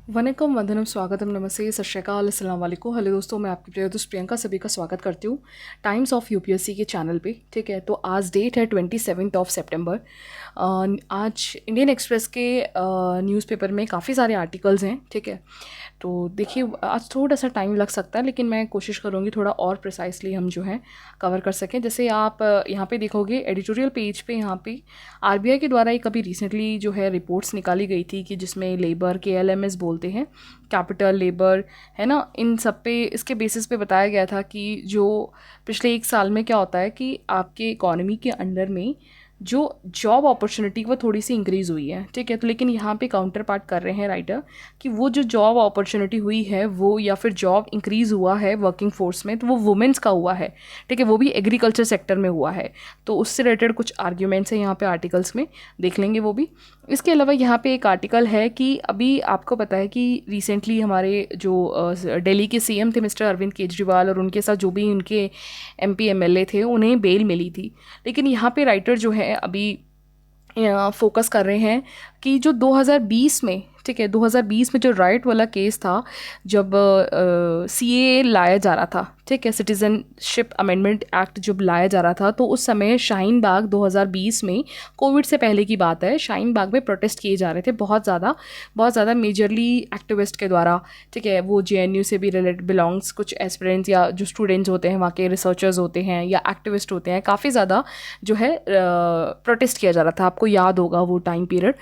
वनकम वंदनम स्वागतम नमस्ते सत श्री अकाल अस्सलाम वालेकुम। हेलो दोस्तों, मैं आपकी प्रिय दोस्त प्रियंका सभी का स्वागत करती हूँ टाइम्स ऑफ यूपीएससी के चैनल पे। ठीक है, तो आज डेट है 27 सितंबर। आज इंडियन एक्सप्रेस के न्यूज़पेपर में काफ़ी सारे आर्टिकल्स हैं। ठीक है, तो देखिए आज थोड़ा सा टाइम लग सकता है, लेकिन मैं कोशिश करूँगी थोड़ा और प्रिसाइसली हम जो है कवर कर सकें। जैसे आप यहाँ पे देखोगे एडिटोरियल पेज पे, यहाँ पे आरबीआई के द्वारा एक अभी रिसेंटली जो है रिपोर्ट्स निकाली गई थी कि जिसमें लेबर केएलएमएस बोलते हैं, कैपिटल लेबर है ना, इन सब पे इसके बेसिस पे बताया गया था कि जो पिछले एक साल में क्या होता है कि आपके इकोनॉमी के अंडर में जो जॉब अपॉर्चुनिटी वो थोड़ी सी इंक्रीज़ हुई है। ठीक है, तो लेकिन यहाँ पे काउंटर पार्ट कर रहे हैं राइटर कि वो जो जॉब अपॉर्चुनिटी हुई है वो या फिर जॉब इंक्रीज़ हुआ है वर्किंग फोर्स में, तो वो वुमेंस का हुआ है। ठीक है, वो भी एग्रीकल्चर सेक्टर में हुआ है। तो उससे रिलेटेड कुछ आर्ग्यूमेंट्स हैं यहाँ पे आर्टिकल्स में, देख लेंगे वो भी। इसके अलावा यहाँ पे एक आर्टिकल है कि अभी आपको पता है कि रिसेंटली हमारे जो दिल्ली के सीएम थे मिस्टर अरविंद केजरीवाल, और उनके साथ जो भी उनके एमपी एमएलए थे उन्हें बेल मिली थी। लेकिन यहाँ पे राइटर जो है अभी फोकस कर रहे हैं कि जो 2020 में, ठीक है, 2020 में जो राइट वाला केस था, जब सीएए लाया जा रहा था, ठीक है, सिटीजनशिप अमेंडमेंट एक्ट जब लाया जा रहा था, तो उस समय शाहीन बाग 2020 में, कोविड से पहले की बात है, शाहीन बाग में प्रोटेस्ट किए जा रहे थे बहुत ज़्यादा मेजरली एक्टिविस्ट के द्वारा। ठीक है, वो जेएनयू से भी रिलेटेड बिलोंग्स, कुछ एस्पिरेंट्स या जो स्टूडेंट्स होते हैं वहाँ के, रिसर्चर्स होते हैं या एक्टिविस्ट होते हैं, काफ़ी ज़्यादा जो है प्रोटेस्ट किया जा रहा था। आपको याद होगा वो टाइम पीरियड,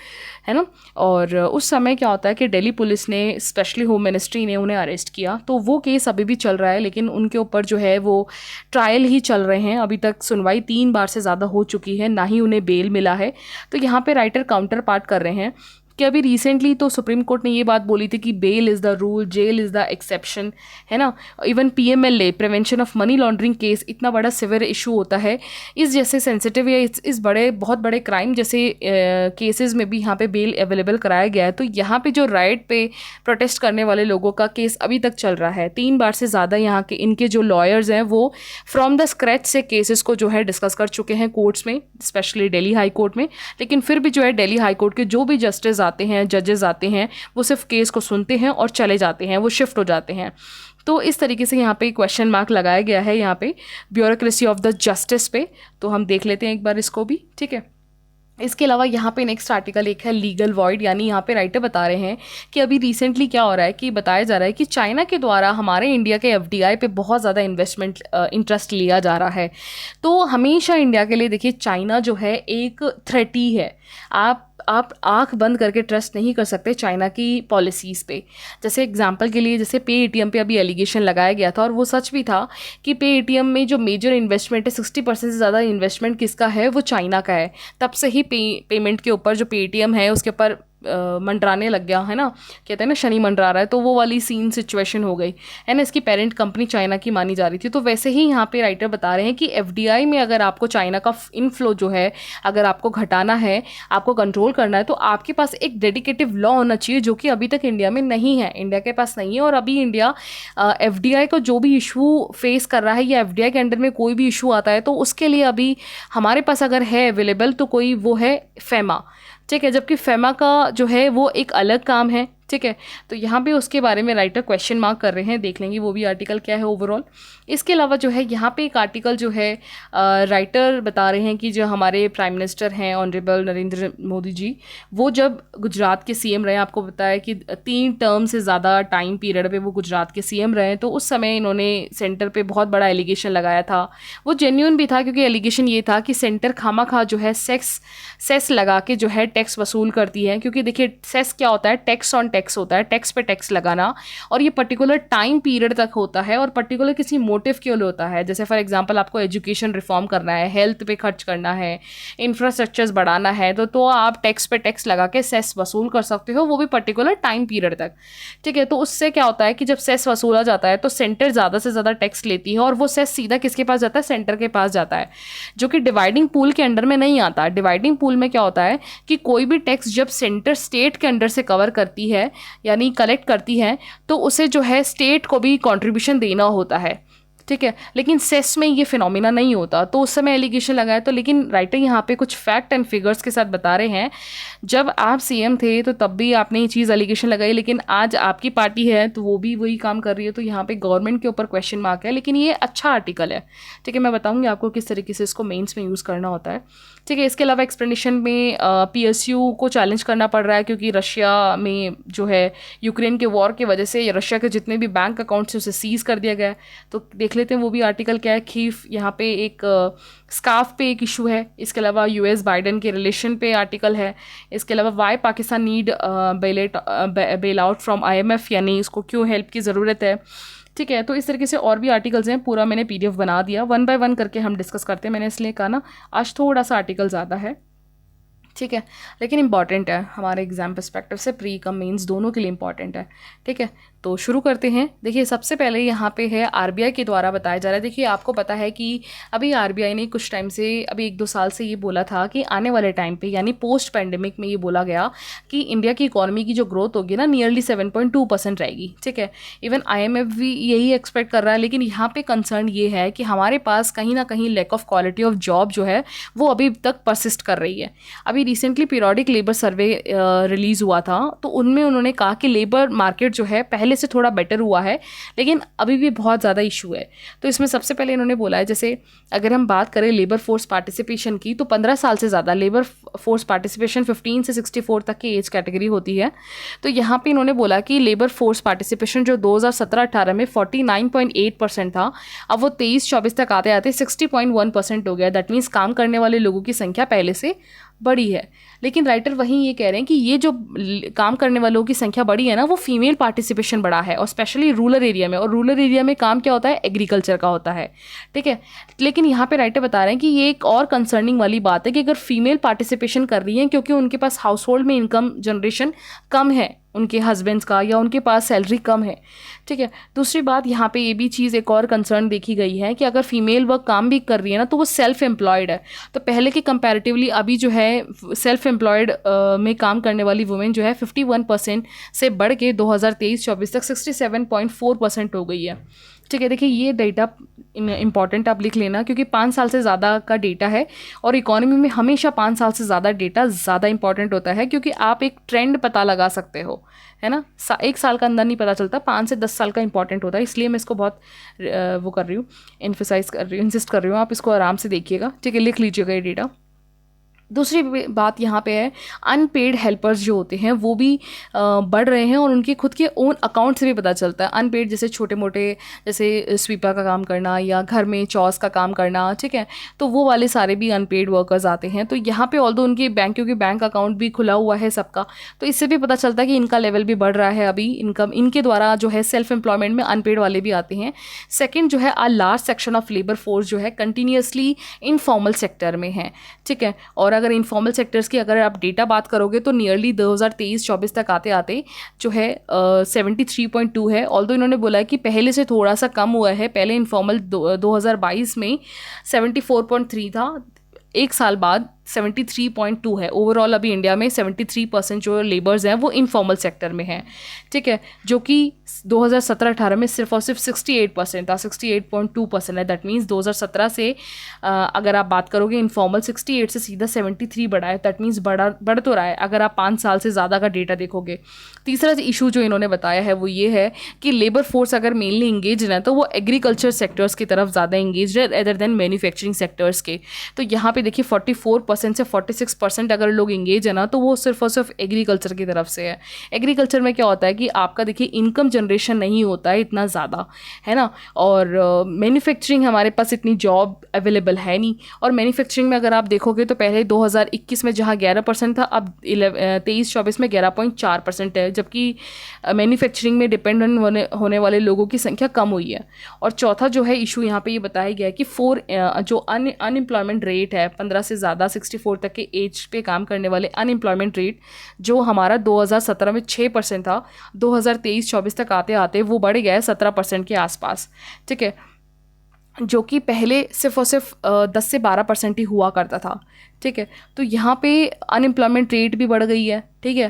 है ना। और उस समय क्या होता है कि दिल्ली पुलिस ने, स्पेशली होम मिनिस्ट्री ने उन्हें अरेस्ट किया। तो वो केस अभी भी चल रहा है, लेकिन उनके ऊपर जो है वो ट्रायल ही चल रहे हैं। अभी तक सुनवाई 3 बार से ज़्यादा हो चुकी है, ना ही उन्हें बेल मिला है। तो यहाँ पे राइटर काउंटर पार्ट कर रहे हैं कि अभी रिसेंटली तो सुप्रीम कोर्ट ने ये बात बोली थी कि bail is the rule, jail is the exception, है ना। Even PMLA, prevention of money laundering case, इतना बड़ा सिवियर इशू होता है, इस जैसे सेंसिटिव या इस बड़े बहुत बड़े क्राइम जैसे केसेस में भी यहाँ पे बेल अवेलेबल कराया गया है। तो यहाँ पे जो राइट पे प्रोटेस्ट करने वाले लोगों का केस अभी तक चल रहा है। 3 बार से ज़्यादा यहाँ के इनके जो लॉयर्स हैं वो फ्रॉम द स्क्रैच से केसेस को जो है डिस्कस कर चुके हैं कोर्ट्स में, स्पेशली दिल्ली हाई कोर्ट में। लेकिन फिर भी जो है दिल्ली हाई कोर्ट के जो भी जस्टिस आते हैं, जजेस आते हैं, वो सिर्फ केस को सुनते हैं और चले जाते हैं, वो शिफ्ट हो जाते हैं। तो इस तरीके से यहाँ पे क्वेश्चन मार्क लगाया गया है यहाँ पे ब्यूरोक्रेसी ऑफ द जस्टिस पे। तो हम देख लेते हैं एक बार इसको भी। ठीक है, इसके अलावा यहाँ पे नेक्स्ट आर्टिकल एक है लीगल वॉइड, यानी यहाँ पे राइटर बता रहे हैं कि अभी रिसेंटली क्या हो रहा है कि बताया जा रहा है कि चाइना के द्वारा हमारे इंडिया के एफडीआई पे बहुत ज़्यादा इन्वेस्टमेंट इंटरेस्ट लिया जा रहा है। तो हमेशा इंडिया के लिए देखिए चाइना जो है एक थ्रेट ही है। आप आंख बंद करके ट्रस्ट नहीं कर सकते चाइना की पॉलिसीज़ पे। जैसे एग्जांपल के लिए, जैसे पे एटीएम पे अभी एलिगेशन लगाया गया था, और वो सच भी था कि पे एटीएम में जो मेजर इन्वेस्टमेंट है, 60% से ज़्यादा इन्वेस्टमेंट किसका है, वो चाइना का है। तब से ही पेमेंट के ऊपर जो पे एटीएम है उसके ऊपर मंडराने लग गया, है ना, कहते हैं ना शनि मंडरा रहा है, तो वो वाली सीन सिचुएशन हो गई, है ना। इसकी पेरेंट कंपनी चाइना की मानी जा रही थी। तो वैसे ही यहाँ पे राइटर बता रहे हैं कि एफडीआई में अगर आपको चाइना का इनफ्लो जो है अगर आपको घटाना है, आपको कंट्रोल करना है, तो आपके पास एक डेडिकेटिव लॉ होना चाहिए, जो कि अभी तक इंडिया में नहीं है, इंडिया के पास नहीं है। और अभी इंडिया एफडीआई को जो भी इशू फेस कर रहा है या एफडीआई के अंडर में कोई भी इशू आता है, तो उसके लिए अभी हमारे पास अगर है अवेलेबल तो कोई वो है फेमा। ठीक है, जबकि फेमा का जो है वो एक अलग काम है। ठीक है, तो यहाँ पे उसके बारे में राइटर क्वेश्चन मार्क कर रहे हैं, देख लेंगे वो भी आर्टिकल क्या है ओवरऑल। इसके अलावा जो है यहाँ पे एक आर्टिकल जो है राइटर बता रहे हैं कि जो हमारे प्राइम मिनिस्टर हैं ऑनरेबल नरेंद्र मोदी जी, वो जब गुजरात के सीएम रहे, आपको पता है कि 3 टर्म से ज़्यादा टाइम पीरियड पे वो गुजरात के सीएम रहे, तो उस समय इन्होंने सेंटर पे बहुत बड़ा एलिगेशन लगाया था। वो जेन्यून भी था, क्योंकि एलिगेशन ये था कि सेंटर खामा जो है सेस लगा के जो है टैक्स वसूल करती है। क्योंकि देखिए सेस क्या होता है, टैक्स ऑन टैक्स होता है, टैक्स पे टैक्स लगाना, और ये पर्टिकुलर टाइम पीरियड तक होता है और पर्टिकुलर किसी मोटिव के लिए होता है। जैसे फॉर एग्जांपल आपको एजुकेशन रिफॉर्म करना है, हेल्थ पे खर्च करना है, इंफ्रास्ट्रक्चर्स बढ़ाना है, तो आप टैक्स पे टैक्स लगा के सेस वसूल कर सकते हो, वो भी पर्टिकुलर टाइम पीरियड तक। ठीक है, तो उससे क्या होता है कि जब सेस वसूला जाता है तो सेंटर ज़्यादा से ज़्यादा टैक्स लेती है, और वो सेस सीधा किसके पास जाता है, सेंटर के पास जाता है, जो कि डिवाइडिंग पूल के अंडर में नहीं आता। डिवाइडिंग पूल में क्या होता है कि कोई भी टैक्स जब सेंटर स्टेट के अंडर से कवर करती है, यानी कलेक्ट करती है, तो उसे जो है स्टेट को भी कंट्रीब्यूशन देना होता है। ठीक है, लेकिन सेस में ये फिनोमिना नहीं होता, तो उस समय एलिगेशन लगाया। तो लेकिन राइटर यहाँ पे कुछ फैक्ट एंड फिगर्स के साथ बता रहे हैं, जब आप सीएम थे तो तब भी आपने ये चीज़ एलिगेशन लगाई, लेकिन आज आपकी पार्टी है तो वो भी वही काम कर रही है, तो यहाँ पे गवर्नमेंट के ऊपर क्वेश्चन मार्क है। लेकिन ये अच्छा आर्टिकल है, ठीक है, मैं बताऊँगी आपको किस तरीके से इसको मेंस में यूज़ करना होता है, ठीक है। इसके अलावा एक्सप्लेनेशन में पीएसयू को चैलेंज करना पड़ रहा है, क्योंकि रशिया में जो है यूक्रेन के वॉर की वजह से रशिया के जितने भी बैंक अकाउंट्स हैं उसे सीज कर दिया गया है। तो देख लेते हैं वो भी आर्टिकल क्या है। खीफ यहाँ पे एक स्काफ पे एक इशू है। इसके अलावा यूएस बाइडेन के रिलेशन पे आर्टिकल है। इसके अलावा why Pakistan need bail out from IMF, यानी इसको क्यों हेल्प की ज़रूरत है, ठीक है। तो इस तरीके से और भी आर्टिकल्स हैं, पूरा मैंने पीडीएफ बना दिया, 1 बाय 1 करके हम डिस्कस करते हैं। मैंने इसलिए कहा ना आज थोड़ा सा आर्टिकल ज़्यादा है, ठीक है, लेकिन इंपॉर्टेंट है हमारे एग्जाम पर्सपेक्टिव से, प्री कम मेंस दोनों के लिए इंपॉर्टेंट है, ठीक है। तो शुरू करते हैं। देखिए सबसे पहले यहाँ पे है आरबीआई के द्वारा बताया जा रहा है। देखिए आपको पता है कि अभी आरबीआई ने कुछ टाइम से, अभी 1-2 साल से ये बोला था कि आने वाले टाइम पे, यानी पोस्ट पैंडेमिक में ये बोला गया कि इंडिया की इकॉनमी की जो ग्रोथ होगी ना नियरली 7.2% रहेगी, ठीक है। इवन आईएमएफ भी यही एक्सपेक्ट कर रहा है। लेकिन यहाँ पे कंसर्न ये है कि हमारे पास कहीं ना कहीं lack of quality of job जो है वो अभी तक परसिस्ट कर रही है। अभी रिसेंटली पीरियोडिक लेबर सर्वे रिलीज़ हुआ था, तो उनमें उन्होंने कहा कि लेबर मार्केट जो है पहले से थोड़ा बेटर हुआ है, लेकिन अभी भी बहुत ज़्यादा इशू है। तो इसमें सबसे पहले इन्होंने बोला है, जैसे अगर हम बात करें लेबर फोर्स पार्टिसिपेशन की, तो 15 साल से ज़्यादा लेबर फोर्स पार्टिसिपेशन 15 से 64 तक की एज कैटेगरी होती है। तो यहाँ पे इन्होंने बोला कि लेबर फोर्स पार्टिसिपेशन जो 2017-18 में 49.8% था, अब वो 23-24 तक आते आते 60.1% हो गया। दैट मीन्स काम करने वाले लोगों की संख्या पहले से बड़ी है। लेकिन राइटर वहीं ये कह रहे हैं कि ये जो काम करने वालों की संख्या बड़ी है ना, वो फीमेल पार्टिसिपेशन बढ़ा है, और स्पेशली रूरल एरिया में। और रूरल एरिया में काम क्या होता है, एग्रीकल्चर का होता है, ठीक है। लेकिन यहाँ पे राइटर बता रहे हैं कि ये एक और कंसर्निंग वाली बात है कि अगर फीमेल पार्टिसिपेशन कर रही हैं क्योंकि उनके पास हाउस होल्ड में इनकम जनरेशन कम है उनके हस्बैंड्स का, या उनके पास सैलरी कम है, ठीक है। दूसरी बात यहाँ पे ये भी चीज़ एक और कंसर्न देखी गई है कि अगर फीमेल वर्क काम भी कर रही है ना, तो वो सेल्फ एम्प्लॉयड है। तो पहले के कंपैरेटिवली अभी जो है सेल्फ एम्प्लॉयड में काम करने वाली वुमेन जो है 51% से बढ़ के 2023-24 तक 67.4% हो गई है, ठीक है। देखिए ये डेटा इंपॉर्टेंट आप लिख लेना, क्योंकि 5 साल से ज़्यादा का डेटा है, और इकोनॉमी में हमेशा 5 साल से ज़्यादा डेटा ज़्यादा इंपॉर्टेंट होता है, क्योंकि आप एक ट्रेंड पता लगा सकते हो, है ना। 1 साल का अंदर नहीं पता चलता, 5 से 10 साल का इंपॉर्टेंट होता है। इसलिए मैं इसको बहुत वो कर रही हूँ, एम्फेसाइज कर रही हूँ, इंसिस्ट कर रही हूँ। आप इसको आराम से देखिएगा, ठीक है, लिख लीजिएगा ये डेटा। दूसरी बात यहाँ पे है, अनपेड हेल्पर्स जो होते हैं वो भी बढ़ रहे हैं, और उनके खुद के ओन अकाउंट से भी पता चलता है। अनपेड जैसे छोटे मोटे, जैसे स्वीपर का काम करना या घर में चॉस का काम करना, ठीक है, तो वो वाले सारे भी अनपेड वर्कर्स आते हैं। तो यहाँ पे ऑल्दो उनके बैंक, क्योंकि बैंक अकाउंट भी खुला हुआ है सबका, तो इससे भी पता चलता है कि इनका लेवल भी बढ़ रहा है अभी। इनकम इनके द्वारा जो है सेल्फ एम्प्लॉयमेंट में अनपेड वाले भी आते हैं। सेकेंड जो है, a large section of labour force जो है कंटिन्यूसली इनफॉर्मल सेक्टर में है, ठीक है। और अगर इनफॉर्मल सेक्टर्स की अगर आप डेटा बात करोगे तो नियरली 2023-24 तक आते आते जो है 73.2 है। ऑल्दो इन्होंने बोला है कि पहले से थोड़ा सा कम हुआ है। पहले इनफॉर्मल 2022 में 74.3 था, 1 साल बाद 73.2 है। ओवरऑल अभी इंडिया में 73% जो लेबर्स हैं वो इनफॉर्मल सेक्टर में हैं, ठीक है, जो कि 2017-18 में सिर्फ और सिर्फ 68% था, 68.2% है। दैट मीन्स 2017 से अगर आप बात करोगे इनफॉर्मल 68 से सीधा 73 बढ़ा है। दैट मीन्स बढ़ तो रहा है अगर आप 5 साल से ज़्यादा का डेटा देखोगे। तीसरा इशू जो इन्होंने बताया है वो ये है कि लेबर फोर्स अगर मेनली इंगेज है तो वो एग्रीकल्चर सेक्टर्स की तरफ ज़्यादा इंगेज है अदर देन मैन्युफैक्चरिंग सेक्टर्स के। तो यहाँ पे देखिए 44% से 46% अगर लोग इंगेज है ना, तो वो सिर्फ और सिर्फ एग्रीकल्चर की तरफ से है। एग्रीकल्चर में क्या होता है कि आपका देखिए इनकम जनरेशन नहीं होता है इतना ज़्यादा, है ना, और मैन्युफैक्चरिंग हमारे पास इतनी जॉब अवेलेबल है नहीं। और मैन्युफैक्चरिंग में अगर आप देखोगे तो पहले 2021 में जहाँ 11% था, अब 23-24 में 11.4% है, जबकि मैन्युफैक्चरिंग में डिपेंडेंट होने वाले लोगों की संख्या कम हुई है। और चौथा जो है इशू यहाँ पे ये बताया गया है कि जो अनएम्प्लॉयमेंट रेट है 15 से ज़्यादा 64 तक के एज पे काम करने वाले अनएम्प्लॉयमेंट रेट जो हमारा 2017 में 6% था, 2023-24 तक आते आते वो बढ़ गया है 17% के आसपास, ठीक है, जो कि पहले सिर्फ और सिर्फ 10 से 12% ही हुआ करता था, ठीक है। तो यहाँ पे अनएम्प्लॉयमेंट रेट भी बढ़ गई है, ठीक है।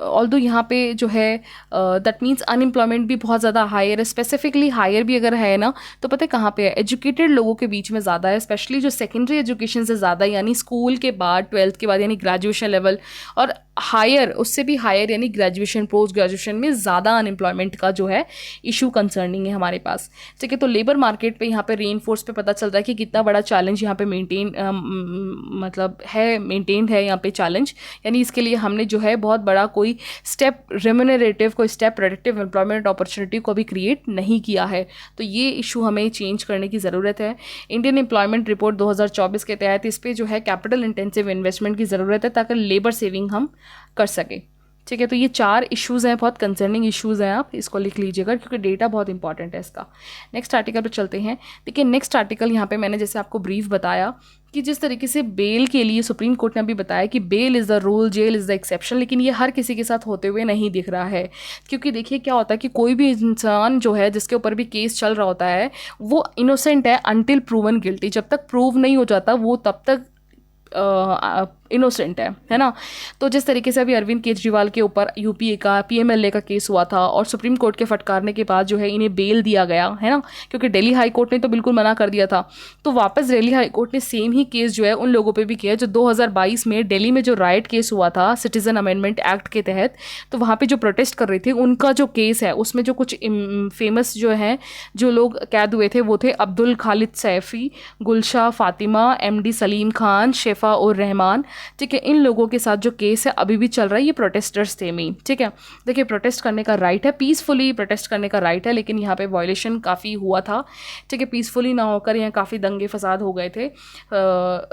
ऑल्दो यहाँ पे जो है दैट मीन्स अनएम्प्लॉयमेंट भी बहुत ज़्यादा हायर है, स्पेसिफिकली हायर भी अगर है ना तो पता है कहाँ पे है, एजुकेटेड लोगों के बीच में ज़्यादा है, स्पेशली जो सेकेंडरी एजुकेशन से ज़्यादा, यानी स्कूल के बाद, ट्वेल्थ के बाद, यानी ग्रेजुएशन लेवल, और हायर, उससे भी हायर यानी ग्रेजुएशन, पोस्ट ग्रेजुएशन में ज़्यादा अनएम्प्लॉयमेंट का जो है इशू कंसर्निंग है हमारे पास, ठीक है। तो लेबर मार्केट पे यहाँ पे रेनफोर्स पे पता चल रहा है कि कितना बड़ा चैलेंज यहाँ पे मतलब है, मेंटेन्ड है यहाँ पे चैलेंज, यानी इसके लिए हमने जो है बहुत बड़ा कोई स्टेप रेम्यूनरेटिव, कोई स्टेप प्रोडक्टिव एम्प्लॉयमेंट अपॉर्चुनिटी को अभी क्रिएट नहीं किया है। तो ये इशू हमें चेंज करने की ज़रूरत है। इंडियन एम्प्लॉयमेंट रिपोर्ट 2024 के तहत इस पर जो है कैपिटल इंटेंसिव इन्वेस्टमेंट की ज़रूरत है ताकि लेबर सेविंग हम कर सके, ठीक है। तो ये 4 इश्यूज़ हैं, बहुत कंसर्निंग इश्यूज़ हैं, आप इसको लिख लीजिएगा क्योंकि डेटा बहुत इंपॉर्टेंट है इसका। नेक्स्ट आर्टिकल पे चलते हैं। देखिए नेक्स्ट आर्टिकल यहाँ पे मैंने जैसे आपको ब्रीफ बताया कि जिस तरीके से बेल के लिए सुप्रीम कोर्ट ने अभी बताया कि bail is the rule, jail is the exception, लेकिन ये हर किसी के साथ होते हुए नहीं दिख रहा है। क्योंकि देखिए क्या होता है कि कोई भी इंसान जो है जिसके ऊपर भी केस चल रहा होता है वो इनोसेंट है अनटिल प्रूवन गिल्टी, जब तक प्रूव नहीं हो जाता वो तब तक इनोसेंट है ना। तो जिस तरीके से अभी अरविंद केजरीवाल के ऊपर यूपीए का पीएमएलए का केस हुआ था और सुप्रीम कोर्ट के फटकारने के बाद जो है इन्हें बेल दिया गया है ना, क्योंकि दिल्ली हाई कोर्ट ने तो बिल्कुल मना कर दिया था, तो वापस दिल्ली हाई कोर्ट ने सेम ही केस जो है उन लोगों पे भी किया जो 2022 में दिल्ली में जो राइट केस हुआ था सिटीजन अमेंडमेंट एक्ट के तहत। तो वहाँ पर जो प्रोटेस्ट कर रहे थे उनका जो केस है उसमें जो कुछ फेमस जो है जो लोग कैद हुए थे वो थे अब्दुल खालिद सैफ़ी, गुलशा फातिमा, एमडी सलीम खान, शेफा उर रहमान, ठीक है। इन लोगों के साथ जो केस है अभी भी चल रहा है, ये प्रोटेस्टर्स थे मेन, ठीक है। देखिए प्रोटेस्ट करने का राइट है, पीसफुली प्रोटेस्ट करने का राइट है, लेकिन यहाँ पे वायलेशन काफ़ी हुआ था, ठीक है। पीसफुली ना होकर यहाँ काफ़ी दंगे फसाद हो गए थे,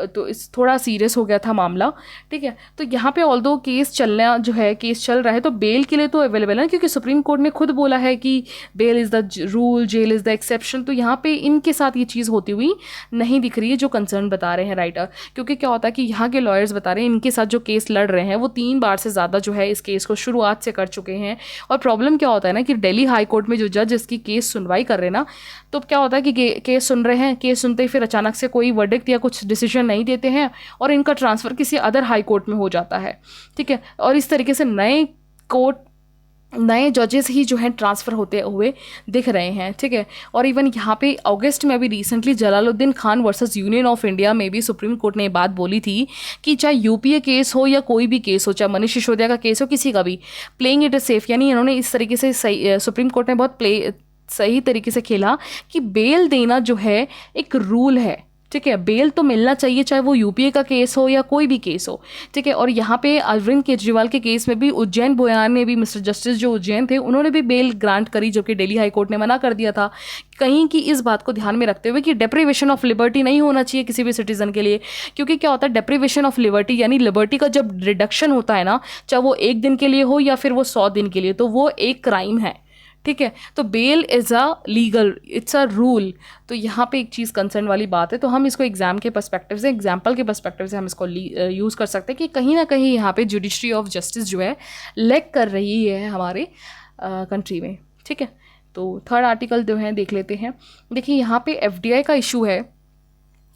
तो इस थोड़ा सीरियस हो गया था मामला, ठीक है। तो यहाँ पे ऑल्दो केस चलना जो है केस चल रहा है तो बेल के लिए तो अवेलेबल है, क्योंकि सुप्रीम कोर्ट ने खुद बोला है कि bail is the rule, jail is the exception. तो यहाँ पे इनके साथ ये चीज़ होती हुई नहीं दिख रही है जो कंसर्न बता रहे हैं राइटर, क्योंकि क्या होता है कि यहाँ के लॉयर्स बता रहे हैं इनके साथ जो केस लड़ रहे हैं वो 3 बार से ज़्यादा जो है इस केस को शुरुआत से कर चुके हैं। और प्रॉब्लम क्या होता है ना कि दिल्ली हाई कोर्ट में जो जज इसकी केस सुनवाई कर रहे हैं ना, तो क्या होता है कि केस सुन रहे हैं, केस सुनते ही फिर अचानक से कोई वर्डिक्ट या कुछ डिसीजन नहीं देते हैं और इनका ट्रांसफ़र किसी अदर हाई कोर्ट में हो जाता है, ठीक है। और इस तरीके से नए जजेस ही जो हैं ट्रांसफ़र होते हुए दिख रहे हैं, ठीक है। और इवन यहाँ पे अगस्त में अभी recently Jalaluddin Khan versus union of India में भी सुप्रीम कोर्ट ने ये बात बोली थी कि चाहे यूपीए केस हो या कोई भी केस हो, चाहे मनीष सिसोदिया का केस हो, किसी का भी, प्लेइंग इट सेफ, यानी इन्होंने इस तरीके से सुप्रीम कोर्ट ने बहुत सही तरीके से खेला कि बेल देना जो है एक रूल है, ठीक है। बेल तो मिलना चाहिए चाहे वो यूपीए का केस हो या कोई भी केस हो, ठीक है। और यहाँ पे अरविंद केजरीवाल के केस में भी उज्जैन बोयान ने भी, मिस्टर जस्टिस जो उज्जैन थे, उन्होंने भी बेल ग्रांट करी, जो कि दिल्ली हाई कोर्ट ने मना कर दिया था, कहीं की इस बात को ध्यान में रखते हुए कि डेप्रिवेशन ऑफ लिबर्टी नहीं होना चाहिए किसी भी सिटीजन के लिए। क्योंकि क्या होता है डेप्रिवेशन ऑफ लिबर्टी यानी लिबर्टी का जब रिडक्शन होता है ना, चाहे वो 1 दिन के लिए हो या फिर वो 100 दिन के लिए, तो वो एक क्राइम है, ठीक है। तो bail is a legal, it's a rule. तो यहाँ पे एक चीज़ कंसर्न वाली बात है, तो हम इसको एग्जाम के पर्सपेक्टिव से, एग्जाम्पल के पर्सपेक्टिव से हम इसको यूज़ कर सकते हैं कि कहीं ना कहीं यहाँ पे जुडिशरी ऑफ जस्टिस जो है लैग कर रही है हमारे कंट्री में, ठीक है। तो थर्ड आर्टिकल जो है देख लेते हैं। देखिए यहाँ पे एफडीआई का इशू है,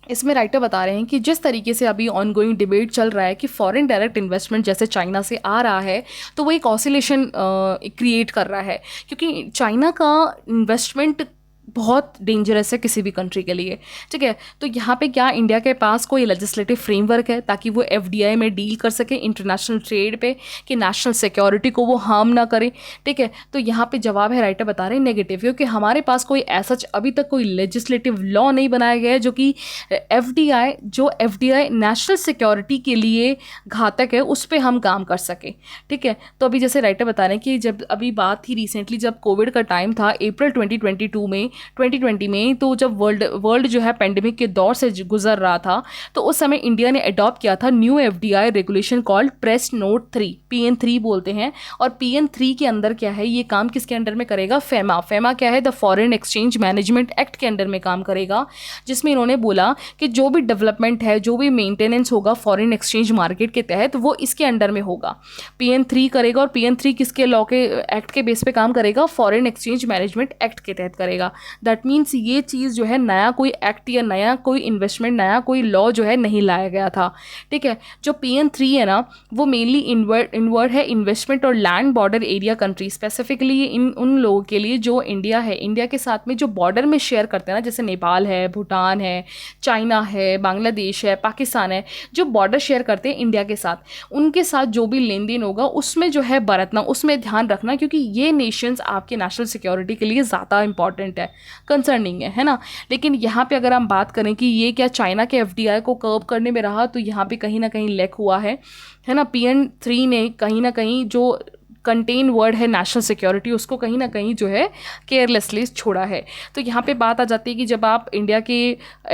इसमें राइटर बता रहे हैं कि जिस तरीके से अभी ऑनगोइंग डिबेट चल रहा है कि फॉरेन डायरेक्ट इन्वेस्टमेंट जैसे चाइना से आ रहा है तो वो एक ऑसिलेशन क्रिएट कर रहा है, क्योंकि चाइना का इन्वेस्टमेंट बहुत डेंजरस है किसी भी कंट्री के लिए, ठीक है। तो यहाँ पे क्या इंडिया के पास कोई लेजिस्लेटिव फ्रेमवर्क है ताकि वो एफडीआई में डील कर सके इंटरनेशनल ट्रेड पे, कि नेशनल सिक्योरिटी को वो हार्म ना करे, ठीक है। तो यहाँ पे जवाब है, राइटर बता रहे हैं नेगेटिव, क्योंकि हमारे पास कोई ऐसा अभी तक कोई लेजिस्लेटिव लॉ नहीं बनाया गया है जो कि एफडीआई नेशनल सिक्योरिटी के लिए घातक है उस पर हम काम कर सके, ठीक है। तो अभी जैसे राइटर बता रहे हैं कि जब अभी बात थी रिसेंटली जब कोविड का टाइम था अप्रैल 2020 में, तो जब वर्ल्ड जो है पेंडेमिक के दौर से गुजर रहा था, तो उस समय इंडिया ने अडॉप्ट किया था new FDI regulation called press note 3, PN3 बोलते हैं। और PN3 के अंदर क्या है, ये काम किसके अंडर में करेगा, फेमा क्या है, the foreign exchange management act के अंडर में काम करेगा, जिसमें इन्होंने बोला कि जो भी डेवलपमेंट है, जो भी मेंटेनेंस होगा फॉरेन एक्सचेंज मार्केट के तहत, वो इसके अंडर में होगा। PN3 करेगा, और PN3 किसके लॉ के एक्ट के बेस पे काम करेगा, फॉरेन एक्सचेंज मैनेजमेंट एक्ट के तहत करेगा। दैट मीन्स ये चीज़ जो है नया कोई एक्ट या नया कोई इन्वेस्टमेंट, नया कोई लॉ जो है नहीं लाया गया था। ठीक है, जो PN3 है ना वो मेनली इनवर्ड है इन्वेस्टमेंट और land border area country, specifically in उन लोगों के लिए जो इंडिया है, इंडिया के साथ में जो बॉर्डर में शेयर करते हैं ना, जैसे नेपाल है, भूटान है, चाइना है, बांग्लादेश है, पाकिस्तान है, जो बॉर्डर शेयर करते हैं इंडिया के साथ, उनके साथ जो भी लेन देन होगा उसमें जो है बरतना, उसमें ध्यान रखना, क्योंकि ये नेशंस आपके नेशनल सिक्योरिटी के लिए ज़्यादा इंपॉर्टेंट है, कंसर्निंग है ना। लेकिन यहाँ पे अगर हम बात करें कि ये क्या चाइना के FDI को कर्ब करने में रहा, तो यहाँ पे कहीं ना कहीं लैक हुआ है ना। PN3 ने कहीं ना कहीं जो कंटेन वर्ड है नेशनल सिक्योरिटी, उसको कहीं ना कहीं जो है केयरलेसली छोड़ा है। तो यहाँ पे बात आ जाती है कि जब आप इंडिया के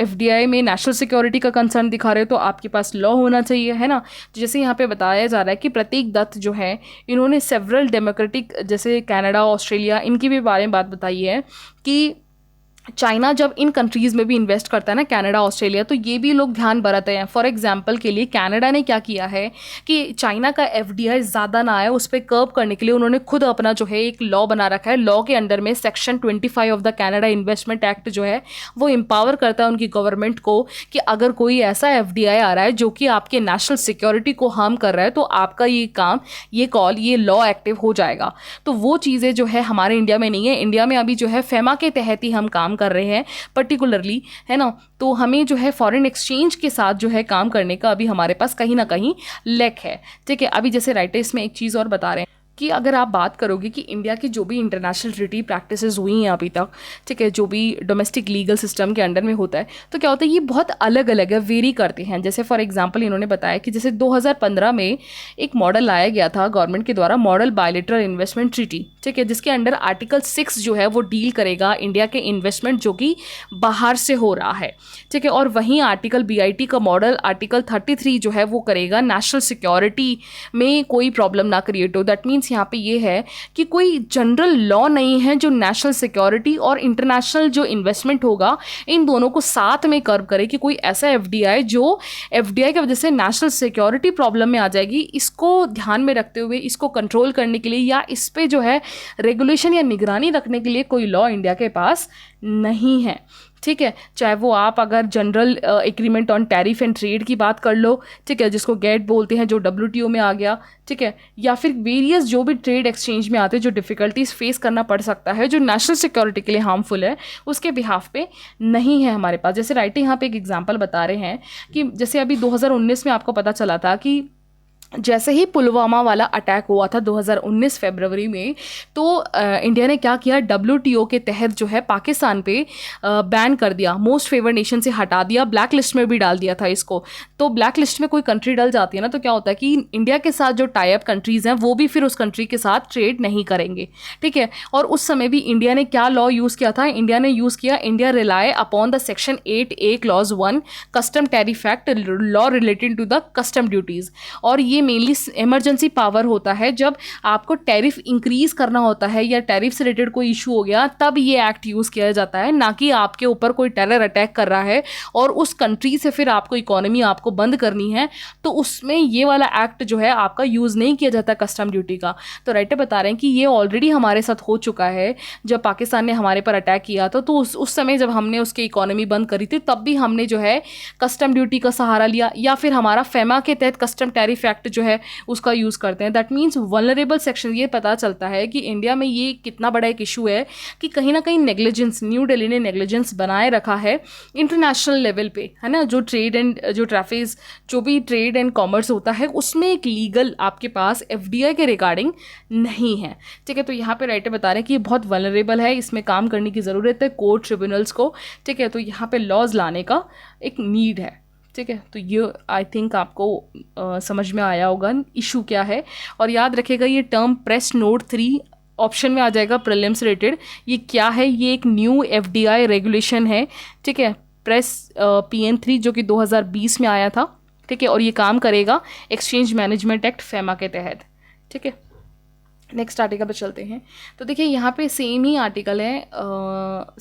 FDI में नेशनल सिक्योरिटी का कंसर्न दिखा रहे हो तो आपके पास लॉ होना चाहिए, है ना। जैसे यहाँ पे बताया जा रहा है कि प्रतीक दत्त जो है, इन्होंने सेवरल डेमोक्रेटिक जैसे कनाडा, ऑस्ट्रेलिया, इनकी भी बारे में बात बताई है कि चाइना जब इन कंट्रीज़ में भी इन्वेस्ट करता है ना, कनाडा, ऑस्ट्रेलिया, तो ये भी लोग ध्यान बरतते हैं। फॉर एग्जांपल के लिए कनाडा ने क्या किया है कि चाइना का FDI ज़्यादा ना आए, उस पर कर्ब करने के लिए उन्होंने खुद अपना जो है एक लॉ बना रखा है। लॉ के अंडर में section 25 of the Canada investment act जो है वो एम्पावर करता है उनकी गवर्नमेंट को कि अगर कोई ऐसा FDI आ रहा है जो कि आपके नेशनल सिक्योरिटी को हार्म कर रहा है, तो आपका ये काम, ये कॉल, ये लॉ एक्टिव हो जाएगा। तो वो चीज़ें जो है हमारे इंडिया में नहीं है। इंडिया में अभी जो है FEMA के तहत ही हम काम कर रहे हैं पर्टिकुलरली, है ना। तो हमें जो है फॉरेन एक्सचेंज के साथ जो है काम करने का अभी हमारे पास कहीं ना कहीं लैक है। ठीक है, अभी जैसे राइटर्स में एक चीज़ और बता रहे हैं कि अगर आप बात करोगे कि इंडिया की जो भी इंटरनेशनल ट्रीटी प्रैक्टिसेस हुई हैं अभी तक, ठीक है, जो भी डोमेस्टिक लीगल सिस्टम के अंडर में होता है, तो क्या होता है ये बहुत अलग अलग है, वेरी करते हैं। जैसे फॉर एग्जांपल इन्होंने बताया कि जैसे 2015 में एक मॉडल लाया गया था गवर्नमेंट के द्वारा, मॉडल बायलैटरल इन्वेस्टमेंट ट्रीटी, ठीक है, जिसके अंडर आर्टिकल 6 जो है वो डील करेगा इंडिया के इन्वेस्टमेंट जो कि बाहर से हो रहा है। ठीक है, और वहीं आर्टिकल BIT का मॉडल आर्टिकल 33 जो है वो करेगा नेशनल सिक्योरिटी में कोई प्रॉब्लम ना क्रिएट हो। दैट मीन्स यहाँ पे ये है कि कोई जनरल लॉ नहीं है जो नेशनल सिक्योरिटी और इंटरनेशनल जो इन्वेस्टमेंट होगा इन दोनों को साथ में कर्व करे, कि कोई ऐसा FDI जो FDI की वजह से नेशनल सिक्योरिटी प्रॉब्लम में आ जाएगी, इसको ध्यान में रखते हुए इसको कंट्रोल करने के लिए या इस पे जो है रेगुलेशन या निगरानी रखने के लिए कोई लॉ इंडिया के पास नहीं है। ठीक है, चाहे वो आप अगर general agreement on tariff and trade की बात कर लो, ठीक है, जिसको गेट बोलते हैं, जो WTO में आ गया, ठीक है, या फिर वेरियस जो भी ट्रेड एक्सचेंज में आते हैं, जो डिफ़िकल्टीज फेस करना पड़ सकता है जो नेशनल सिक्योरिटी के लिए हार्मफुल है, उसके बिहाफ पे नहीं है हमारे पास। जैसे राइटर यहाँ पे एक एग्जांपल बता रहे हैं कि जैसे अभी 2019 में आपको पता चला था कि जैसे ही पुलवामा वाला अटैक हुआ था 2019 फरवरी में, तो इंडिया ने क्या किया, WTO के तहत जो है पाकिस्तान पे बैन कर दिया, मोस्ट फेवर्ड नेशन से हटा दिया, ब्लैक लिस्ट में भी डाल दिया था इसको। तो ब्लैक लिस्ट में कोई कंट्री डल जाती है ना, तो क्या होता है कि इंडिया के साथ जो टाई अप कंट्रीज़ हैं वो भी फिर उस कंट्री के साथ ट्रेड नहीं करेंगे। ठीक है, और उस समय भी इंडिया ने क्या लॉ यूज़ किया था, इंडिया ने यूज़ किया, India rely upon the section 8A clause 1 custom tariff act law related to the custom duties. और ये मेनली इमरजेंसी पावर होता है, जब आपको टैरिफ इंक्रीज करना होता है या टैरिफ से रिलेटेड कोई इशू हो गया, तब ये एक्ट यूज़ किया जाता है, ना कि आपके ऊपर कोई टेरर अटैक कर रहा है और उस कंट्री से फिर आपको इकोनॉमी आपको बंद करनी है, तो उसमें ये वाला एक्ट जो है आपका यूज़ नहीं किया जाता कस्टम ड्यूटी का। तो राइटर बता रहे हैं कि ये ऑलरेडी हमारे साथ हो चुका है। जब पाकिस्तान ने हमारे पर अटैक किया था तो उस समय जब हमने उसकी इकोनॉमी बंद करी थी, तब भी हमने जो है कस्टम ड्यूटी का सहारा लिया, या फिर हमारा FEMA के तहत कस्टम टैरिफ एक्ट जो है उसका यूज़ करते हैं। That means vulnerable section. ये पता चलता है कि इंडिया में ये कितना बड़ा एक इशू है कि कहीं ना कहीं नेग्लिजेंस, न्यू दिल्ली ने नेग्लिजेंस बनाए रखा है इंटरनेशनल लेवल पे, है ना। जो ट्रेड एंड जो ट्रैफिक्स, जो भी ट्रेड एंड कॉमर्स होता है, उसमें एक लीगल आपके पास FDI के रिगार्डिंग नहीं है। ठीक है, तो यहाँ पे राइटर बता रहे हैं कि ये बहुत वल्नरेबल है, इसमें काम करने की ज़रूरत है कोर्ट ट्रिब्यूनल्स को। ठीक है, तो यहाँ पे लॉज लाने का एक नीड है। ठीक है, तो ये आई थिंक आपको समझ में आया होगा इशू क्या है। और याद रखिएगा ये टर्म प्रेस नोट 3 ऑप्शन में आ जाएगा प्रीलिम्स रिलेटेड। ये क्या है, ये एक न्यू FDI रेगुलेशन है। ठीक है, प्रेस PN3 जो कि 2020 में आया था। ठीक है, और ये काम करेगा एक्सचेंज मैनेजमेंट एक्ट FEMA के तहत। ठीक है, नेक्स्ट आर्टिकल पर चलते हैं। तो देखिए यहाँ पे सेम ही आर्टिकल है,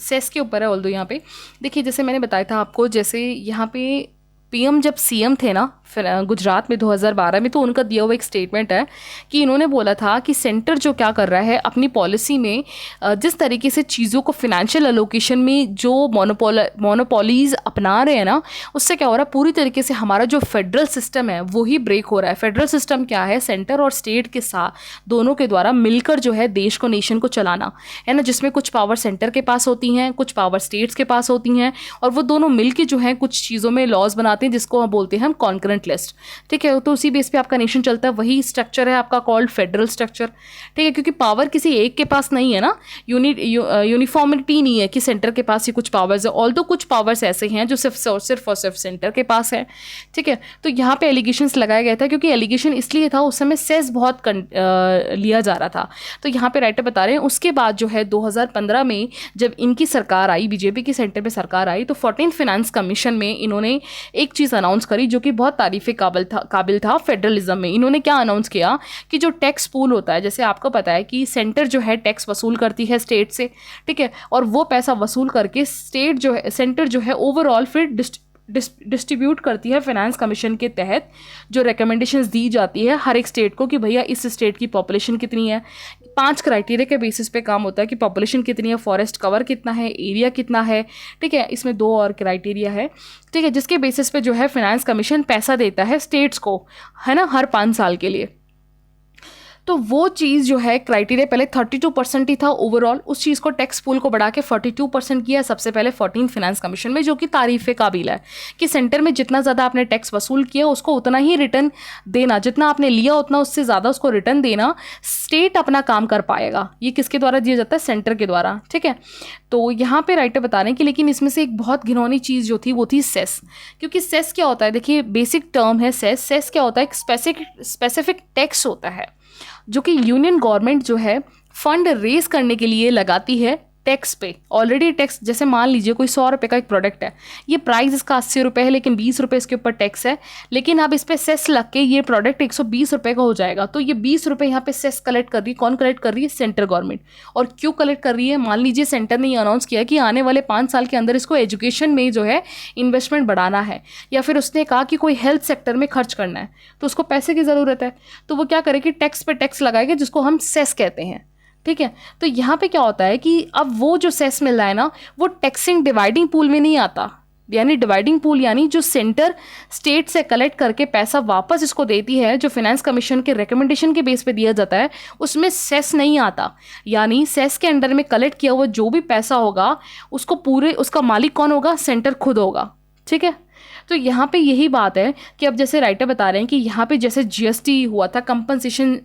सेस के ऊपर है। ऑल्दो यहाँ पे देखिए, जैसे मैंने बताया था आपको, जैसे यहाँ पे PM जब CM थे ना गुजरात में 2012 में, तो उनका दिया हुआ एक स्टेटमेंट है कि इन्होंने बोला था कि सेंटर जो क्या कर रहा है अपनी पॉलिसी में, जिस तरीके से चीज़ों को फिनेंशियल एलोकेशन में जो मोनोपोलीज अपना रहे हैं ना, उससे क्या हो रहा है, पूरी तरीके से हमारा जो फेडरल सिस्टम है वो ही ब्रेक हो रहा है। फेडरल सिस्टम क्या है, सेंटर और स्टेट के साथ दोनों के द्वारा मिलकर जो है देश को, नेशन को चलाना है ना, जिसमें कुछ पावर सेंटर के पास होती हैं, कुछ पावर स्टेट्स के पास होती हैं, और वो दोनों मिलकर जो है कुछ चीज़ों में लॉज बनाते हैं जिसको हम बोलते हैं हम कॉन्करेंट लिस्ट। ठीक है, तो उसी बेस पे आपका नेशन चलता है, वही स्ट्रक्चर है आपका कॉल्ड फेडरल स्ट्रक्चर। ठीक है, क्योंकि पावर किसी एक के पास नहीं है ना, यूनिफॉर्मिटी नहीं है कि सेंटर के पास ही कुछ पावर्स है, ऑल्दो कुछ पावर्स ऐसे हैं जो सिर्फ और सिर्फ सेंटर के पास है। ठीक है, तो यहाँ पे एलिगेशंस लगाया गया था, क्योंकि एलिगेशन इसलिए था उस समय सेस बहुत लिया जा रहा था। तो यहाँ पे राइटर बता रहे हैं उसके बाद जो है 2015 में जब इनकी सरकार आई, बीजेपी की सेंटर पे सरकार आई, तो 14th फाइनेंस कमीशन में इन्होंने एक चीज़ अनाउंस करी जो कि बहुत तारीफ़ काबिल था फेडरलिज्म में। इन्होंने क्या अनाउंस किया कि जो टैक्स पूल होता है, जैसे आपको पता है कि सेंटर जो है टैक्स वसूल करती है स्टेट से, ठीक है, और वो पैसा वसूल करके स्टेट जो है, सेंटर जो है ओवरऑल फिर डिस्ट्रीब्यूट करती है फाइनेंस कमीशन के तहत, जो रिकमेंडेशंस दी जाती है हर एक स्टेट को कि भैया इस स्टेट की पॉपुलेशन कितनी है। 5 क्राइटेरिया के बेसिस पे काम होता है कि पॉपुलेशन कितनी है, फॉरेस्ट कवर कितना है, एरिया कितना है। ठीक है, इसमें 2 और क्राइटेरिया है। ठीक है, जिसके बेसिस पे जो है फाइनेंस कमीशन पैसा देता है स्टेट्स को, है ना, हर 5 साल के लिए। तो वो चीज़ जो है क्राइटेरिया पहले 32% ही था ओवरऑल, उस चीज़ को टैक्स पूल को बढ़ा के 42% किया सबसे पहले 14th फाइनेंस कमीशन में, जो कि तारीफ़ काबिल है कि सेंटर में जितना ज़्यादा आपने टैक्स वसूल किया उसको उतना ही रिटर्न देना, जितना आपने लिया उतना उससे ज़्यादा उसको रिटर्न देना, स्टेट अपना काम कर पाएगा। ये किसके द्वारा दिया जाता है, सेंटर के द्वारा। ठीक है, तो यहाँ पे राइटर बता रहे हैं कि लेकिन इसमें से एक बहुत घिनौनी चीज़ जो थी वो थी सेस। क्योंकि सेस क्या होता है, देखिए बेसिक टर्म है सेस। सेस क्या होता है, एक स्पेसिफिक टैक्स होता है जो कि यूनियन गवर्नमेंट जो है फंड रेज करने के लिए लगाती है टैक्स पे। ऑलरेडी टैक्स, जैसे मान लीजिए कोई 100 रुपये का एक प्रोडक्ट है, ये प्राइस इसका 80 रुपये है, लेकिन 20 रुपये इसके ऊपर टैक्स है, लेकिन अब इस पर सेस लग के ये प्रोडक्ट 120 रुपये का हो जाएगा। तो ये 20 रुपये यहाँ पे सेस कलेक्ट कर रही है। कौन कलेक्ट कर रही है, सेंट्रल गवर्नमेंट। और क्यों कलेक्ट कर रही है, मान लीजिए सेंटर ने ये अनाउंस किया कि आने वाले 5 साल के अंदर इसको एजुकेशन में जो है इन्वेस्टमेंट बढ़ाना है, या फिर उसने कहा कि कोई हेल्थ सेक्टर में खर्च करना है, तो उसको पैसे की ज़रूरत है, तो वो क्या करेगी, टैक्स पे टैक्स लगाएगी, जिसको हम सेस कहते हैं। ठीक है, तो यहाँ पे क्या होता है कि अब वो जो सेस मिल रहा है ना, वो टैक्सिंग डिवाइडिंग पूल में नहीं आता। यानी डिवाइडिंग पूल यानी जो सेंटर स्टेट से कलेक्ट करके पैसा वापस इसको देती है, जो फाइनेंस कमीशन के रिकमेंडेशन के बेस पे दिया जाता है, उसमें सेस नहीं आता। यानी सेस के अंडर में कलेक्ट किया हुआ जो भी पैसा होगा उसको पूरे, उसका मालिक कौन होगा, सेंटर खुद होगा। ठीक है, तो यहाँ पे यही बात है कि अब जैसे राइटर बता रहे हैं कि यहाँ पे जैसे जीएसटी हुआ था, कंपनसेशन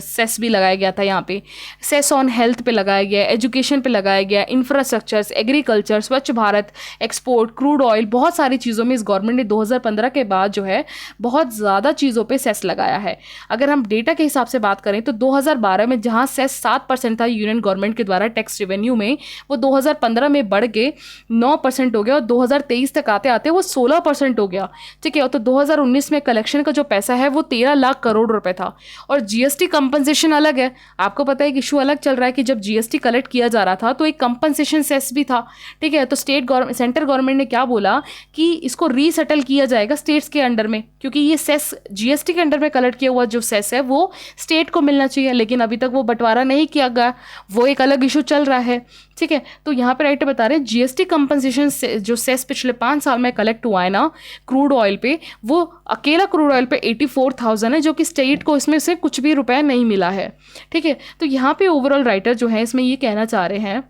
सेस भी लगाया गया था, यहाँ पे सेस ऑन हेल्थ पे लगाया गया, एजुकेशन पे लगाया गया, इंफ्रास्ट्रक्चर्स, एग्रीकल्चर, स्वच्छ भारत, एक्सपोर्ट, क्रूड ऑयल, बहुत सारी चीज़ों में इस गवर्नमेंट ने 2015 के बाद जो है बहुत ज़्यादा चीज़ों पर सेस लगाया है। अगर हम डेटा के हिसाब से बात करें तो 2012 में जहाँ सेस 7% था यूनियन गवर्नमेंट के द्वारा टैक्स रेवेन्यू में, वो 2015 में बढ़ के 9% हो गया, और 2023 तक आते आते वो 16% हो गया। ठीक है, तो 2019 में कलेक्शन का जो पैसा है वो 13 लाख करोड़ रुपए था। और जीएसटी कंपनसेशन अलग है, आपको पता है कि इशू अलग चल रहा है कि जब जीएसटी कलेक्ट किया जा रहा था तो एक कंपनसेशन सेस भी था। ठीक है, तो सेंट्रल गवर्नमेंट ने क्या बोला कि इसको रीसेटल किया जाएगा स्टेट्स के अंडर में, क्योंकि ये सेस जीएसटी के अंडर में कलेक्ट किया हुआ जो सेस है वो स्टेट को मिलना चाहिए, लेकिन अभी तक वो बंटवारा नहीं किया गया, वो एक अलग इशू चल रहा है। ठीक है, तो यहाँ पे राइटर बता रहे हैं जीएसटी कंपनसेशन जो सेस पिछले 5 साल में कलेक्ट हुआ है ना क्रूड ऑयल पे, वो अकेला क्रूड ऑयल पे 84,000 है, जो कि स्टेट को इसमें से कुछ भी रुपया नहीं मिला है। ठीक है, तो यहाँ पे ओवरऑल राइटर जो है इसमें ये कहना चाह रहे हैं,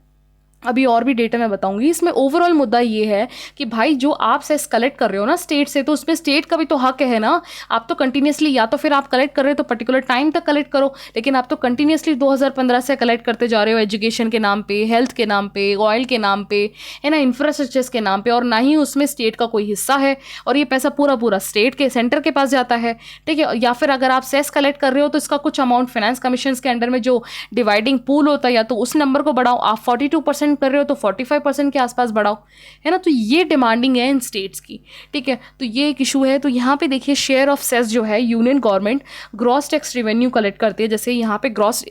अभी और भी डेटा मैं बताऊंगी, इसमें ओवरऑल मुद्दा ये है कि भाई जो आप सेस कलेक्ट कर रहे हो ना स्टेट से, तो उसमें स्टेट का भी तो हक है ना। आप तो कंटिन्यूसली, या तो फिर आप कलेक्ट कर रहे हो तो पर्टिकुलर टाइम तक कलेक्ट करो, लेकिन आप तो कंटिन्यूसली 2015 से कलेक्ट करते जा रहे हो, एजुकेशन के नाम पे, हेल्थ के नाम पे, ऑयल के नाम पे, है ना, इंफ्रास्ट्रक्चर्स के नाम पे, और ना ही उसमें स्टेट का कोई हिस्सा है, और ये पैसा पूरा पूरा स्टेट के सेंटर के पास जाता है। ठीक है, या फिर अगर आप सेस कलेक्ट कर रहे हो तो इसका कुछ अमाउंट फाइनेंस कमीशन के अंडर में जो डिवाइडिंग पूल होता है, या तो उस नंबर को बढ़ाओ, आप 42% 45% कर रहे हो तो 45% के आसपास बढ़ाओ, है ना। तो ये डिमांडिंग है इन स्टेट्स की, ठीक है। तो ये एक इशू है। तो यहाँ पे देखिए शेयर ऑफ सेस जो है union government gross tax revenue collect करती है। जैसे यहाँ पे ग्रॉस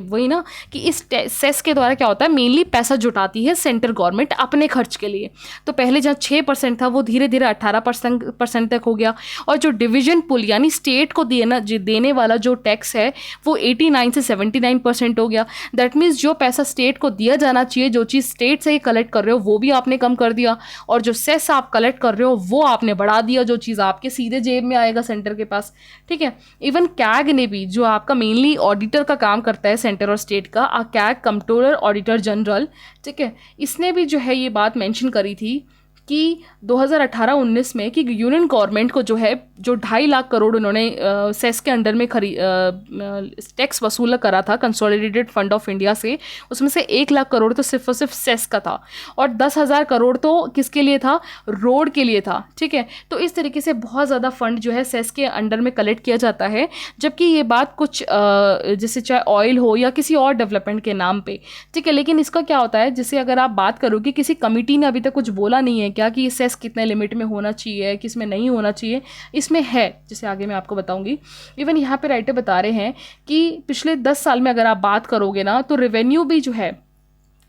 वही ना कि इस सेस के द्वारा क्या होता है, मेनली पैसा जुटाती है सेंट्रल गवर्नमेंट अपने खर्च के लिए। तो पहले जहाँ 6% था वो धीरे धीरे 18% तक हो गया। और जो डिवीजन पुल यानी स्टेट को देने वाला जो टैक्स है वो 89 से 79% हो गया। दैट मीन्स जो पैसा स्टेट को दिया जाना चाहिए, जो चीज़ स्टेट से ही कलेक्ट कर रहे हो वो भी आपने कम कर दिया, और जो सेस आप कलेक्ट कर रहे हो वो आपने बढ़ा दिया, जो चीज़ आपके सीधे जेब में आएगा सेंटर के पास, ठीक है। इवन कैग ने भी, जो आपका मेनली ऑडिटर का काम करता है सेंटर और स्टेट का, कैग कंट्रोलर ऑडिटर जनरल, ठीक है, इसने भी जो है ये बात मेंशन करी थी कि 2018-19 में कि यूनियन गवर्नमेंट को जो है जो 2.5 लाख करोड़ उन्होंने सेस के अंडर में टैक्स वसूल करा था कंसोलिडेटेड फंड ऑफ इंडिया से, उसमें से 1 लाख करोड़ तो सिर्फ और सिर्फ सेस का था, और 10,000 करोड़ तो किसके लिए था, रोड के लिए था, ठीक है। तो इस तरीके से बहुत ज़्यादा फंड जो है सेस के अंडर में कलेक्ट किया जाता है। जबकि ये बात कुछ जैसे चाहे ऑयल हो या किसी और डेवलपमेंट के नाम पे, ठीक है। लेकिन इसका क्या होता है, जैसे अगर आप बात करोगे किसी कमिटी ने अभी तक कुछ बोला नहीं है क्या कि ये सेस कितने लिमिट में होना चाहिए, किस में नहीं होना चाहिए, इसमें है, जैसे आगे मैं आपको बताऊंगी। इवन यहाँ पे राइटर बता रहे हैं कि पिछले 10 साल में अगर आप बात करोगे ना तो रेवेन्यू भी जो है,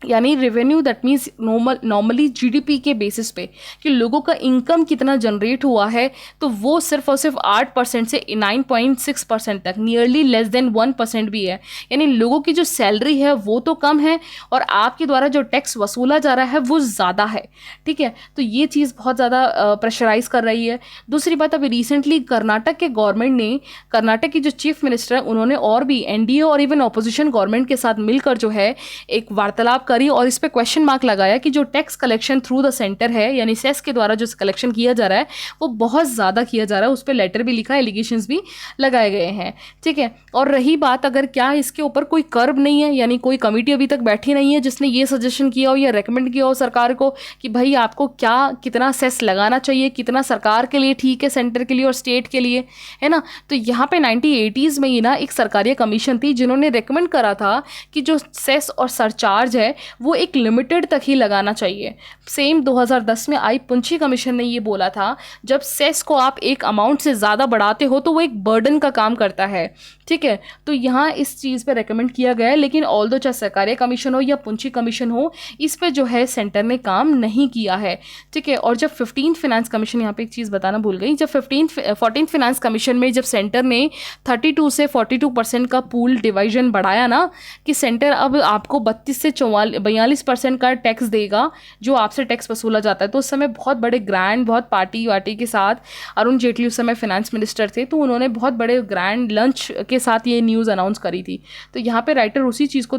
यानी revenue that means normally GDP के बेसिस पे कि लोगों का इनकम कितना जनरेट हुआ है, तो वो सिर्फ और सिर्फ 8% से 9.6% तक, नियरली लेस देन 1% भी है। यानी लोगों की जो सैलरी है वो तो कम है और आपके द्वारा जो टैक्स वसूला जा रहा है वो ज़्यादा है, ठीक है। तो ये चीज़ बहुत ज़्यादा प्रेशराइज कर रही है। दूसरी बात, अभी रिसेंटली कर्नाटक के गवर्नमेंट ने, कर्नाटक की जो चीफ मिनिस्टर है उन्होंने और भी एनडीए और इवन ऑपोजिशन गवर्नमेंट के साथ मिलकर जो है एक वार्तालाप करी और इस पे क्वेश्चन मार्क लगाया कि जो tax collection through the centre है, यानी सेस के द्वारा जो कलेक्शन किया जा रहा है वो बहुत ज़्यादा किया जा रहा है। उस पर लेटर भी लिखा, एलिगेशंस भी लगाए गए हैं, ठीक है। और रही बात अगर क्या इसके ऊपर कोई कर्व नहीं है, यानी कोई कमेटी अभी तक बैठी नहीं है जिसने ये सजेशन किया हो या रेकमेंड किया हो सरकार को कि भाई आपको क्या कितना सेस लगाना चाहिए, कितना सरकार के लिए ठीक है, सेंटर के लिए और स्टेट के लिए, है ना। तो यहाँ पे 1980s में ही ना एक सरकारी कमीशन थी जिन्होंने रेकमेंड करा था कि जो सेस और सरचार्ज है वो एक लिमिटेड तक ही लगाना चाहिए। सेम 2010 में आई पुंछी कमीशन ने ये बोला था, जब सेस को आप एक अमाउंट से ज़्यादा बढ़ाते हो तो वो एक बर्डन का काम करता है, ठीक है। तो यहाँ इस चीज़ पे रेकमेंड किया गया है, लेकिन ऑल्दो चाहे सरकारी कमीशन हो या पुंछी कमीशन हो, इस पे जो है सेंटर ने काम नहीं किया है, ठीक है। और जब 15th फाइनेंस कमीशन, यहाँ पे एक चीज़ बताना भूल गई, जब 14th फाइनेंस कमीशन में जब सेंटर ने 32 से 42% का पूल डिवीजन बढ़ाया ना, कि सेंटर अब आपको 32 से 42% का टैक्स देगा जो आपसे टैक्स वसूला जाता है। तो उस समय बहुत बड़े ग्रैंड, बहुत पार्टी वार्टी के साथ, अरुण जेटली उस समय फाइनेंस मिनिस्टर थे, तो उन्होंने बहुत बड़े ग्रैंड लंच के साथ ये न्यूज़ अनाउंस करी थी। तो यहाँ पे राइटर उसी चीज़ को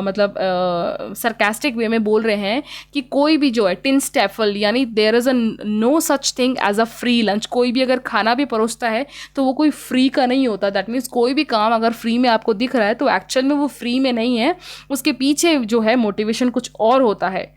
मतलब सरकास्टिक वे में बोल रहे हैं कि कोई भी जो है टिन स्टैफल, यानी there is a no such thing as a free lunch. कोई भी अगर खाना भी परोसता है तो वो कोई फ्री का नहीं होता। दैट मीन्स कोई भी काम अगर फ्री में आपको दिख रहा है तो एक्चुअल में वो फ्री में नहीं है, उसके पीछे जो है मोटिवेशन कुछ और होता है,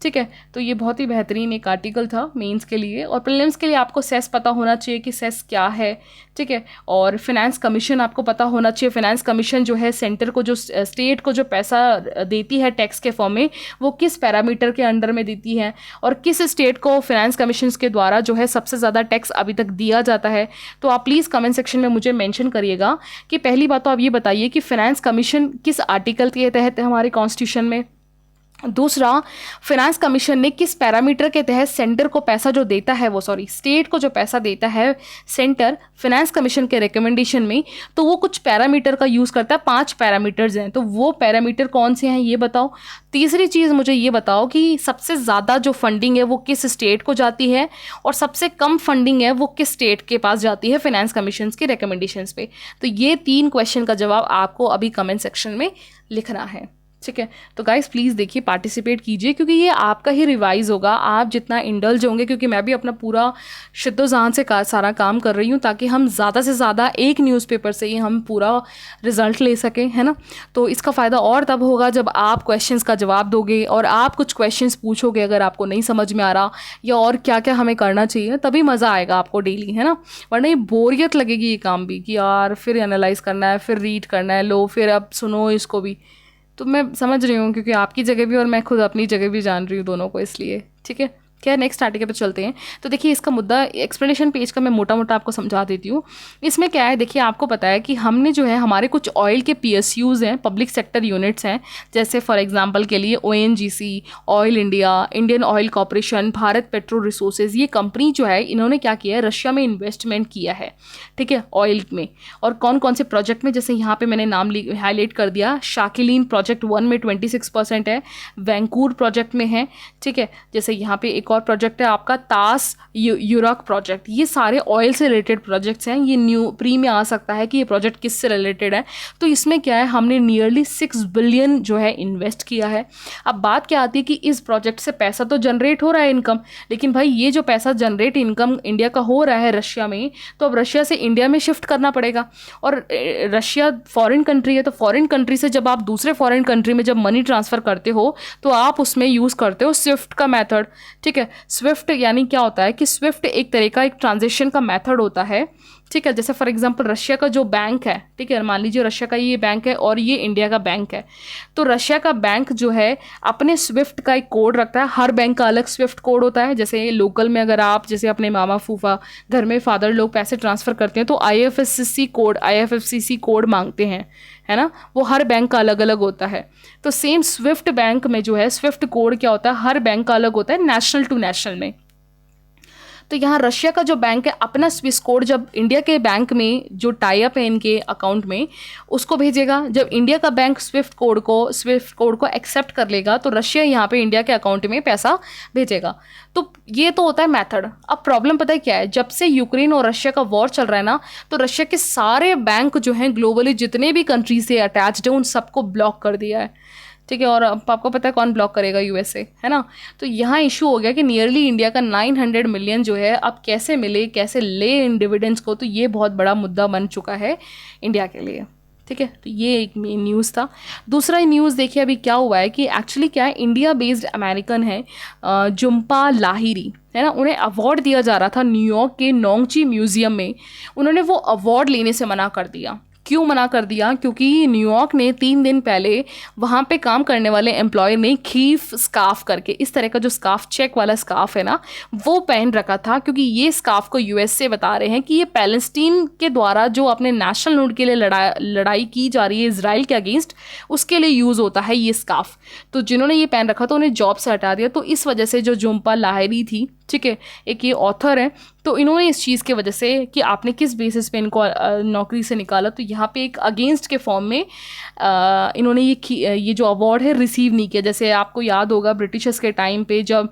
ठीक है। तो ये बहुत ही बेहतरीन एक आर्टिकल था मेंस के लिए। और प्रीलिम्स के लिए आपको सेस पता होना चाहिए कि सेस क्या है, ठीक है। और फिनेंस कमीशन आपको पता होना चाहिए। फिनेंस कमीशन जो है सेंटर को, जो स्टेट को जो पैसा देती है टैक्स के फॉर्म में, वो किस पैरामीटर के अंडर में देती है और किस स्टेट को फिनेंस कमीशन के द्वारा जो है सबसे ज़्यादा टैक्स अभी तक दिया जाता है। तो आप प्लीज़ कमेंट सेक्शन में मुझे मेंशन करिएगा कि पहली बात तो आप ये बताइए कि फिनेंस कमीशन किस आर्टिकल के तहत है हमारे कॉन्स्टिट्यूशन में। दूसरा, फिनेंस कमीशन ने किस पैरामीटर के तहत सेंटर को पैसा जो देता है, वो स्टेट को जो पैसा देता है सेंटर फिनेंस कमीशन के रिकमेंडेशन में, तो वो कुछ पैरामीटर का यूज़ करता है। 5 पैरामीटर्स हैं, तो वो पैरामीटर कौन से हैं ये बताओ। तीसरी चीज़ मुझे ये बताओ कि सबसे ज़्यादा जो फंडिंग है वो किस स्टेट को जाती है और सबसे कम फंडिंग है वो किस स्टेट के पास जाती है फिनेंस कमीशन के रिकमेंडेशंस पे। तो ये 3 क्वेश्चन का जवाब आपको अभी कमेंट सेक्शन में लिखना है, ठीक है। तो गाइस प्लीज़ देखिए, पार्टिसिपेट कीजिए, क्योंकि ये आपका ही रिवाइज होगा। आप जितना इंडल्ज होंगे, क्योंकि मैं भी अपना पूरा शिद्दो-ज़ान से सारा काम कर रही हूँ ताकि हम ज़्यादा से ज़्यादा एक न्यूज़पेपर से ही हम पूरा रिजल्ट ले सकें, है ना। तो इसका फ़ायदा और तब होगा जब आप क्वेश्चंस का जवाब दोगे और आप कुछ क्वेश्चंस पूछोगे अगर आपको नहीं समझ में आ रहा या और क्या क्या हमें करना चाहिए, तभी मज़ा आएगा आपको डेली, है ना। वरना ये बोरियत लगेगी ये काम भी कि यार फिर एनालाइज करना है, फिर रीड करना है, लो फिर अब सुनो इसको भी, तो मैं समझ रही हूँ, क्योंकि आपकी जगह भी और मैं खुद अपनी जगह भी जान रही हूँ दोनों को, इसलिए ठीक है। क्या, नेक्स्ट आर्टिकल पे चलते हैं। तो देखिए इसका मुद्दा, एक्सप्लेनेशन पेज का मैं मोटा मोटा आपको समझा देती हूँ। इसमें क्या है, देखिए आपको पता है कि हमने जो है हमारे कुछ ऑयल के PSUs हैं, पब्लिक सेक्टर यूनिट्स हैं, जैसे फॉर एग्जांपल के लिए ONGC, oil India, Indian oil corporation, Bharat petro resources. ये कंपनी जो है इन्होंने क्या किया है, रशिया में इन्वेस्टमेंट किया है, ठीक है, ऑयल में। और कौन कौन से प्रोजेक्ट में, जैसे यहाँ पे मैंने नाम हाईलाइट कर दिया, शाकिलीन प्रोजेक्ट 1 में 26% है, वैंकूर प्रोजेक्ट में है, ठीक है। जैसे यहाँ पे एक और प्रोजेक्ट है आपका तास यूरक प्रोजेक्ट। ये सारे ऑयल से रिलेटेड प्रोजेक्ट्स हैं। ये न्यू प्री में आ सकता है कि ये प्रोजेक्ट किससे रिलेटेड है। तो इसमें क्या है, हमने नियरली 6 बिलियन जो है इन्वेस्ट किया है। अब बात क्या आती है कि इस प्रोजेक्ट से पैसा तो जनरेट हो रहा है, इनकम, लेकिन भाई ये जो पैसा जनरेट इनकम इंडिया का हो रहा है रशिया में, तो अब रशिया से इंडिया में शिफ्ट करना पड़ेगा। और रशिया फॉरेन कंट्री है, तो फॉरेन कंट्री से जब आप दूसरे फॉरेन कंट्री में जब मनी ट्रांसफ़र करते हो तो आप उसमें यूज़ करते हो स्विफ्ट का मेथड, ठीक है। स्विफ्ट यानी क्या होता है कि स्विफ्ट एक तरह का एक ट्रांजेक्शन का मेथड होता है, ठीक है। जैसे फॉर एग्जांपल रशिया का जो बैंक है, ठीक है, मान लीजिए रशिया का ये बैंक है और ये इंडिया का बैंक है, तो रशिया का बैंक जो है अपने स्विफ्ट का एक कोड रखता है। हर बैंक का अलग स्विफ्ट कोड होता है। जैसे लोकल में अगर आप जैसे अपने मामा फूफा घर में फादर लोग पैसे ट्रांसफ़र करते हैं तो IFSC कोड मांगते हैं, है ना, वो हर बैंक का अलग अलग होता है। तो सेम स्विफ्ट बैंक में जो है स्विफ्ट कोड क्या होता है, हर बैंक का अलग होता है, नेशनल टू नेशनल में। तो यहाँ रशिया का जो बैंक है अपना स्विस कोड जब इंडिया के बैंक में जो टाई अप है इनके अकाउंट में उसको भेजेगा। जब इंडिया का बैंक स्विफ्ट कोड को एक्सेप्ट कर लेगा तो रशिया यहाँ पे इंडिया के अकाउंट में पैसा भेजेगा। तो ये तो होता है मेथड। अब प्रॉब्लम पता है क्या है, जब से यूक्रेन और रशिया का वॉर चल रहा है ना, तो रशिया के सारे बैंक जो हैं ग्लोबली जितने भी कंट्री से अटैच्ड है उन सबको ब्लॉक कर दिया है, ठीक है। और आपको पता है कौन ब्लॉक करेगा, USA, है ना। तो यहाँ इशू हो गया कि नियरली इंडिया का 900 मिलियन जो है अब कैसे मिले, कैसे ले इन डिविडेंड्स को। तो ये बहुत बड़ा मुद्दा बन चुका है इंडिया के लिए, ठीक है। तो ये एक मेन न्यूज़ था। दूसरा न्यूज़ देखिए अभी क्या हुआ है कि एक्चुअली क्या है, इंडिया बेस्ड अमेरिकन है जुम्पा लाहिरी, है ना, उन्हें अवार्ड दिया जा रहा था न्यूयॉर्क के नोंगची म्यूज़ियम में। उन्होंने वो अवार्ड लेने से मना कर दिया। क्यों मना कर दिया? क्योंकि न्यूयॉर्क ने 3 दिन पहले वहाँ पे काम करने वाले एम्प्लॉयर ने खीफ स्कार्फ करके, इस तरह का जो स्कार्फ, चेक वाला स्कार्फ है ना, वो पहन रखा था। क्योंकि ये स्कार्फ को US से बता रहे हैं कि ये पैलेस्टीन के द्वारा जो अपने नेशनल नूड के लिए लड़ाई की जा रही है इजराइल के अगेंस्ट, उसके लिए यूज़ होता है ये स्कार्फ। तो जिन्होंने ये पहन रखा तो उन्हें जॉब से हटा दिया। तो इस वजह से जो जुम्पा लाहिरी थी, ठीक है, एक ये ऑथर है, तो इन्होंने इस चीज़ की वजह से कि आपने किस बेसिस पे इनको नौकरी से निकाला, तो यहाँ पे एक अगेंस्ट के फॉर्म में इन्होंने ये जो अवार्ड है रिसीव नहीं किया। जैसे आपको याद होगा ब्रिटिशर्स के टाइम पे जब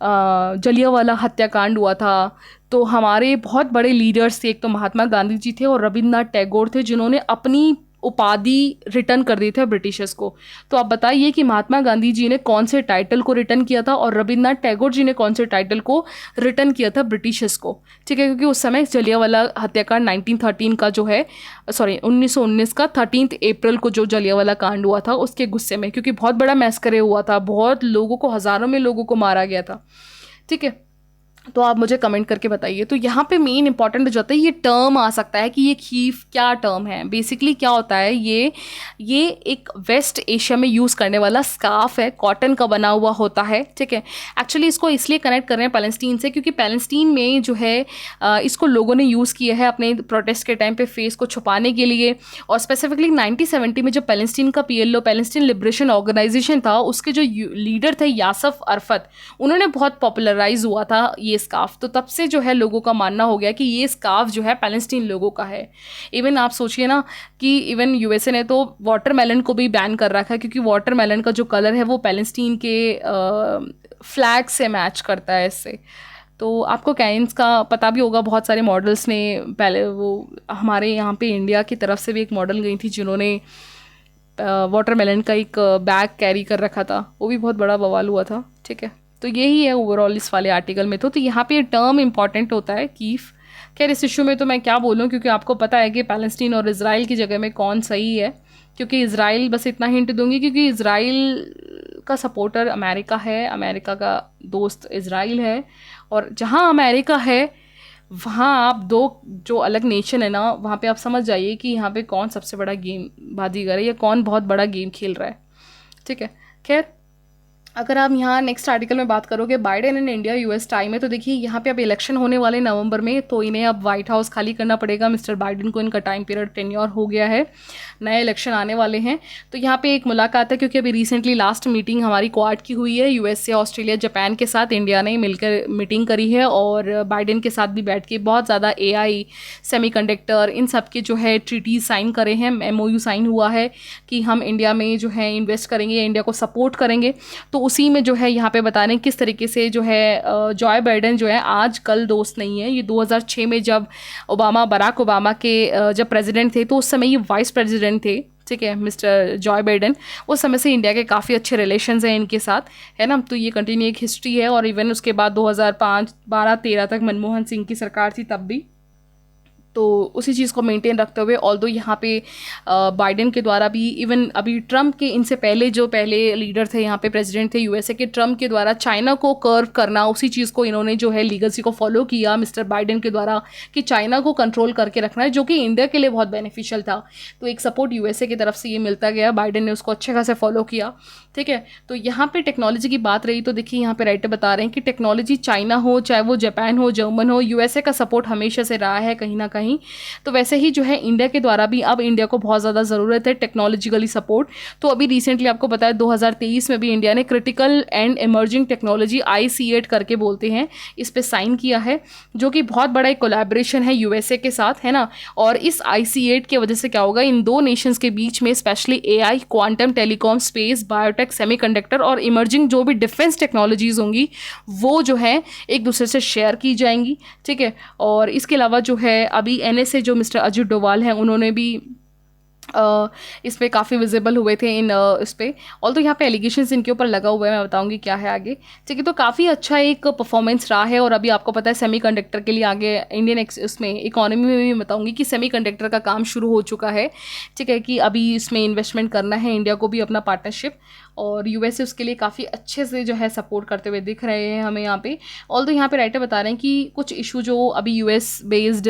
जलियांवाला हत्याकांड हुआ था, तो हमारे बहुत बड़े लीडर्स थे, एक तो महात्मा गांधी जी थे और रविन्द्रनाथ टैगोर थे, जिन्होंने अपनी उपाधि रिटर्न कर दी थे ब्रिटिशर्स को। तो आप बताइए कि महात्मा गांधी जी ने कौन से टाइटल को रिटर्न किया था और रविन्द्रनाथ टैगोर जी ने कौन से टाइटल को रिटर्न किया था ब्रिटिशर्स को, ठीक है। क्योंकि उस समय जलियांवाला हत्याकांड 1913 का जो है, सॉरी 1919 का 13 अप्रैल को जो जलियांवाला कांड हुआ था उसके गुस्से में, क्योंकि बहुत बड़ा मैसकरे हुआ था, बहुत लोगों को, हज़ारों में लोगों को मारा गया था, ठीक है। तो आप मुझे कमेंट करके बताइए। तो यहाँ पे मेन इंपॉर्टेंट जो होता है, ये टर्म आ सकता है कि ये खीफ क्या टर्म है। बेसिकली क्या होता है, ये एक वेस्ट एशिया में यूज़ करने वाला स्कार्फ है, कॉटन का बना हुआ होता है, ठीक है। एक्चुअली इसको इसलिए कनेक्ट कर रहे हैं पैलेस्टीन से, क्योंकि पैलेस्टीन में जो है इसको लोगों ने यूज़ किया है अपने प्रोटेस्ट के टाइम पे फेस को छुपाने के लिए। और स्पेसिफिकली 1970 में जो पैलेस्टीन का PLO, पैलेस्टीन लिबरेशन ऑर्गेनाइजेशन था, उसके जो लीडर थे यासर अरफत, उन्होंने बहुत पॉपुलराइज हुआ था ये स्कार्फ। तो तब से जो है लोगों का मानना हो गया कि ये स्कार्फ जो है पैलेस्टीन लोगों का है। इवन आप सोचिए ना कि इवन USA ने तो वाटरमेलन को भी बैन कर रखा है, क्योंकि वाटरमेलन का जो कलर है वो पैलेस्टीन के फ्लैग से मैच करता है इससे। तो आपको कैन्स का पता भी होगा, बहुत सारे मॉडल्स ने पहले, वो हमारे यहाँ पे इंडिया की तरफ से भी एक मॉडल गई थी जिन्होंने वाटरमेलन का एक बैग कैरी कर रखा था, वो भी बहुत बड़ा बवाल हुआ था, ठीक है। तो यही है ओवरऑल इस वाले आर्टिकल में। तो यहाँ पे टर्म इंपॉर्टेंट होता है कीफ। खैर इस इशू में तो मैं क्या बोलूँ, क्योंकि आपको पता है कि पैलेस्टीन और इजराइल की जगह में कौन सही है। क्योंकि इजराइल, बस इतना हिंट दूंगी, क्योंकि इजराइल का सपोर्टर अमेरिका है, अमेरिका का दोस्त इजराइल है, और जहाँ अमेरिका है वहाँ आप दो जो अलग नेशन है ना, वहाँ पे आप समझ जाइए कि यहाँ पे कौन सबसे बड़ा गेम बाजीगर है या कौन बहुत बड़ा गेम खेल रहा है। ठीक है। खैर, अगर आप यहाँ नेक्स्ट आर्टिकल में बात करोगे Biden and India US time है, तो देखिए यहाँ पे अब इलेक्शन होने वाले नवंबर में, तो इन्हें अब वाइट हाउस खाली करना पड़ेगा मिस्टर बाइडेन को। इनका टाइम पीरियड टेन्योर हो गया है, नए इलेक्शन आने वाले हैं। तो यहाँ पे एक मुलाकात है, क्योंकि अभी रिसेंटली लास्ट मीटिंग हमारी क्वाड की हुई है यूएस से, ऑस्ट्रेलिया, जापान के साथ इंडिया ने मिलकर मीटिंग करी है, और बाइडेन के साथ भी बैठ के बहुत ज़्यादा एआई, सेमीकंडक्टर, इन सब के जो है ट्रीटीज साइन करे हैं, एमओयू साइन हुआ है कि हम इंडिया में जो है इन्वेस्ट करेंगे, इंडिया को सपोर्ट करेंगे। तो उसी में जो है यहाँ पे बता रहे हैं किस तरीके से जो है जॉय बाइडेन जो है आज कल दोस्त नहीं है। ये 2006 में जब बराक ओबामा के जब प्रेसिडेंट थे, तो उस समय ये वाइस प्रेसिडेंट थे, ठीक है, मिस्टर जॉय बाइडेन। उस समय से इंडिया के काफ़ी अच्छे रिलेशंस हैं इनके साथ, है ना। तो ये कंटिन्यू एक हिस्ट्री है, और इवन उसके बाद 2005, 12, 13 तक मनमोहन सिंह की सरकार थी तब भी, तो उसी चीज़ को मेंटेन रखते हुए, ऑल्दो यहाँ पे बाइडेन के द्वारा भी, इवन अभी ट्रम्प के इनसे पहले जो पहले लीडर थे यहाँ पे, प्रेसिडेंट थे यूएसए के, ट्रम्प के द्वारा चाइना को कर्व करना, उसी चीज़ को इन्होंने जो है लीगेसी को फॉलो किया मिस्टर बाइडेन के द्वारा, कि चाइना को कंट्रोल करके रखना है, जो कि इंडिया के लिए बहुत बेनिफिशियल था। तो एक सपोर्ट यूएसए की तरफ से ये मिलता गया, बाइडेन ने उसको अच्छे खासे फॉलो किया, ठीक है। तो यहाँ पे टेक्नोलॉजी की बात रही, तो देखिए यहाँ पे राइटर बता रहे हैं कि टेक्नोलॉजी, चाइना हो, चाहे वो जापान हो, जर्मन हो, यूएसए का सपोर्ट हमेशा से रहा है कहीं ना कहीं। तो वैसे ही जो है इंडिया के द्वारा भी अब इंडिया को बहुत ज़्यादा ज़रूरत है टेक्नोलॉजिकली सपोर्ट। तो अभी रिसेंटली आपको पता है 2023 में भी इंडिया ने critical and emerging technology IC8 करके बोलते हैं, इस पे साइन किया है, जो कि बहुत बड़ा एक कोलैबोरेशन है यूएसए के साथ, है ना। और इस IC8 की वजह से क्या होगा, इन दो नेशंस के बीच में specially AI, quantum, telecom, space, biotech, semiconductor और इमर्जिंग जो भी डिफेंस टेक्नोलॉजीज होंगी, वो जो है एक दूसरे से शेयर की जाएंगी, ठीक है। और इसके अलावा जो है अभी NSA जो मिस्टर अजित डोवाल हैं, उन्होंने भी इस पे काफ़ी विजिबल हुए थे इन इस पे। ऑल तो यहाँ पे एलिगेशंस इनके ऊपर लगा हुआ है, मैं बताऊंगी क्या है आगे, ठीक है। तो काफ़ी अच्छा एक परफॉर्मेंस रहा है, और अभी आपको पता है सेमीकंडक्टर के लिए आगे इंडियन इसमें इकोनॉमी में भी बताऊंगी कि सेमीकंडक्टर का काम शुरू हो चुका है, ठीक है, कि अभी इसमें इन्वेस्टमेंट करना है इंडिया को भी अपना पार्टनरशिप, और यूएसए उसके लिए काफ़ी अच्छे से जो है सपोर्ट करते हुए दिख रहे हैं हमें यहाँ पे। ऑल तो यहाँ पे राइटर बता रहे हैं कि कुछ इशू जो अभी यूएस बेस्ड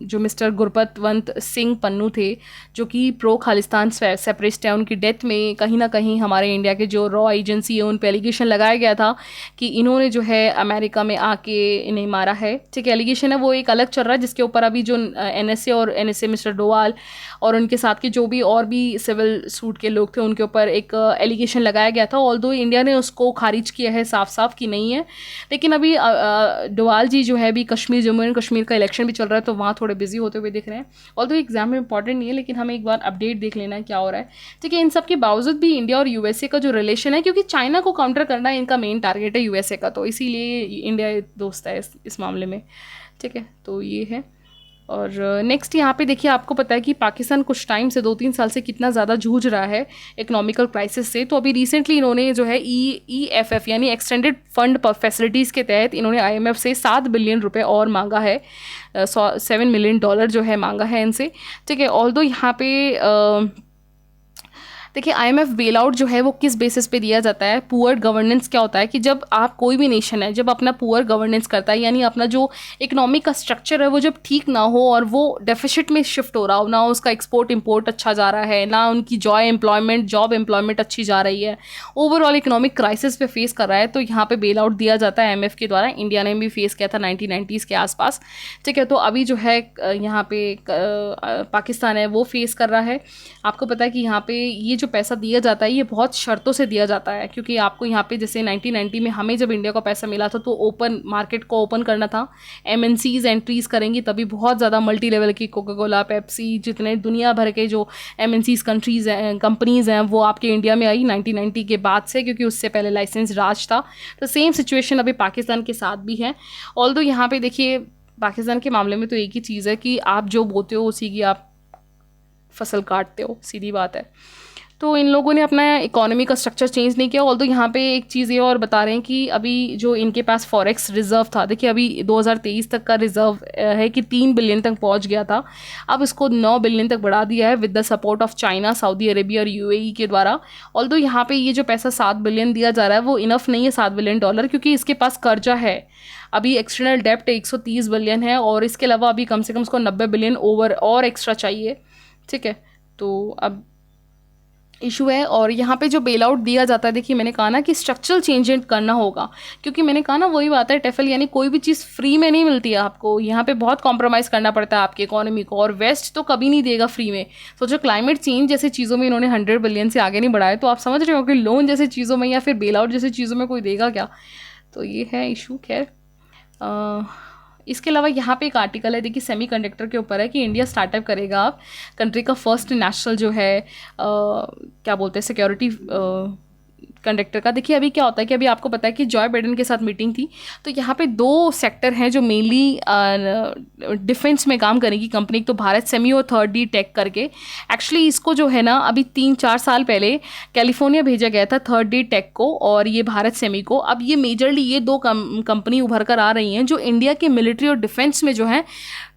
जो मिस्टर गुरपतवंत सिंह पन्नू थे, जो कि प्रो खालिस्तान सेपरेटिस्ट है, उनकी डेथ में कहीं ना कहीं हमारे इंडिया के जो रॉ एजेंसी है उन पर एलिगेशन लगाया गया था कि इन्होंने जो है अमेरिका में आके इन्हें मारा है, ठीक है। एलिगेशन है वो एक अलग चल रहा है, जिसके ऊपर अभी जो NSA मिस्टर डोवाल और उनके साथ के जो भी और भी सिविल सूट के लोग थे, उनके ऊपर एक एलिगेशन लगाया गया था। ऑल्दो इंडिया ने उसको खारिज किया है साफ साफ कि नहीं है, लेकिन अभी डोवाल जी जो है अभी कश्मीर, जम्मू एंड कश्मीर का इलेक्शन भी चल रहा है, तो वहाँ थोड़े बिजी होते हुए दिख रहे हैं। ऑल्दो एग्जाम में इंपॉर्टेंट नहीं है, लेकिन हमें एक बार अपडेट देख लेना है क्या हो रहा है, ठीक है। इन सब के बावजूद भी इंडिया और यूएसए का जो रिलेशन है, क्योंकि चाइना को काउंटर करना इनका मेन टारगेट है यूएसए का, तो इसीलिए इंडिया दोस्त है इस मामले में, ठीक है। तो ये है। और नेक्स्ट यहाँ पे देखिए, आपको पता है कि पाकिस्तान कुछ टाइम से 2-3 साल से कितना ज़्यादा जूझ रहा है इकोनॉमिकल क्राइसिस से। तो अभी रिसेंटली इन्होंने जो है EFF यानी एक्सटेंडेड फंड फैसिलिटीज़ के तहत इन्होंने IMF से 7 बिलियन रुपए और मांगा है, $7 मिलियन जो है मांगा है इनसे, ठीक है। ऑल्दो यहाँ पे देखिए IMF बेल आउट जो है वो किस बेसिस पे दिया जाता है, पुअर गवर्नेंस क्या होता है कि जब आप कोई भी नेशन है जब अपना पुअर गवर्नेंस करता है, यानी अपना जो इकोनॉमिक का स्ट्रक्चर है वो जब ठीक ना हो और वो डेफिसिट में शिफ्ट हो रहा हो, ना उसका एक्सपोर्ट इंपोर्ट अच्छा जा रहा है, ना उनकी जॉब एम्प्लॉयमेंट अच्छी जा रही है, ओवरऑल इकोनॉमिक क्राइसिस पे फेस कर रहा है, तो यहाँ पे बेल आउट दिया जाता है IMF के द्वारा। इंडिया ने भी फेस किया था 1990s के आसपास, ठीक है। तो अभी जो है यहाँ पे पाकिस्तान है वो फेस कर रहा है। आपको पता है कि यहाँ पे ये जो पैसा दिया जाता है ये बहुत शर्तों से दिया जाता है, क्योंकि आपको यहाँ पे जैसे 1990 में हमें जब इंडिया को पैसा मिला था तो ओपन मार्केट को ओपन करना था, MNCs एंट्रीज करेंगी, तभी बहुत ज़्यादा मल्टी लेवल की कोका कोला, पेप्सी, जितने दुनिया भर के जो MNCs कंपनीज़ हैं वो आपके इंडिया में आई 1990 के बाद से, क्योंकि उससे पहले लाइसेंस राज था। तो सेम सिचुएशन अभी पाकिस्तान के साथ भी है। ऑल्दो यहाँ पे देखिए पाकिस्तान के मामले में तो एक ही चीज़ है कि आप जो बोते हो उसी की आप फसल काटते हो, सीधी बात है। तो इन लोगों ने अपना इकोनॉमी का स्ट्रक्चर चेंज नहीं किया। ऑल्दो यहाँ पे एक चीज़ ये और बता रहे हैं कि अभी जो इनके पास फॉरेक्स रिजर्व था, देखिए अभी 2023 तक का रिजर्व है कि 3 बिलियन तक पहुँच गया था, अब इसको 9 बिलियन तक बढ़ा दिया है with the support of China, Saudi Arabia और UAE के द्वारा। ऑल्दो यहाँ पे ये जो पैसा 7 बिलियन दिया जा रहा है वो इनफ नहीं है, $7 बिलियन, क्योंकि इसके पास कर्जा है। अभी एक्सटर्नल डेप्ट 130 बिलियन है, और इसके अलावा अभी कम से कम उसको 90 बिलियन ओवर और एक्स्ट्रा चाहिए, ठीक है। तो अब इशू है। और यहाँ पे जो बेल आउट दिया जाता है, देखिए मैंने कहा ना कि स्ट्रक्चरल चेंज करना होगा, क्योंकि मैंने कहा ना वही बात है, टेफल यानी कोई भी चीज़ फ्री में नहीं मिलती है आपको, यहाँ पे बहुत कॉम्प्रोमाइज़ करना पड़ता है आपकी इकोनॉमी को, और वेस्ट तो कभी नहीं देगा फ्री में। तो जो क्लाइमेट चेंज जैसे चीज़ों में इन्होंने 100 बिलियन से आगे नहीं बढ़ाया, तो आप समझ रहे हो कि लोन जैसे चीज़ों में या फिर बेल आउट जैसी चीज़ों में कोई देगा क्या। तो ये है इशू। खैर इसके अलावा यहाँ पे एक आर्टिकल है, देखिए सेमीकंडक्टर के ऊपर है कि इंडिया स्टार्टअप करेगा अब कंट्री का फर्स्ट नेशनल जो है क्या बोलते हैं सिक्योरिटी कंडक्टर का। देखिए अभी क्या होता है कि अभी आपको पता है कि जॉय बाइडेन के साथ मीटिंग थी, तो यहाँ पे 2 सेक्टर हैं जो मेनली डिफेंस में काम करेगी कंपनी, तो भारत सेमी और 3D टेक करके। एक्चुअली इसको जो है ना अभी 3-4 साल पहले कैलिफोर्निया भेजा गया था 3D टेक को और ये भारत सेमी को। अब ये मेजरली ये 2 कंपनी उभर कर आ रही हैं जो इंडिया के मिलिट्री और डिफेंस में जो है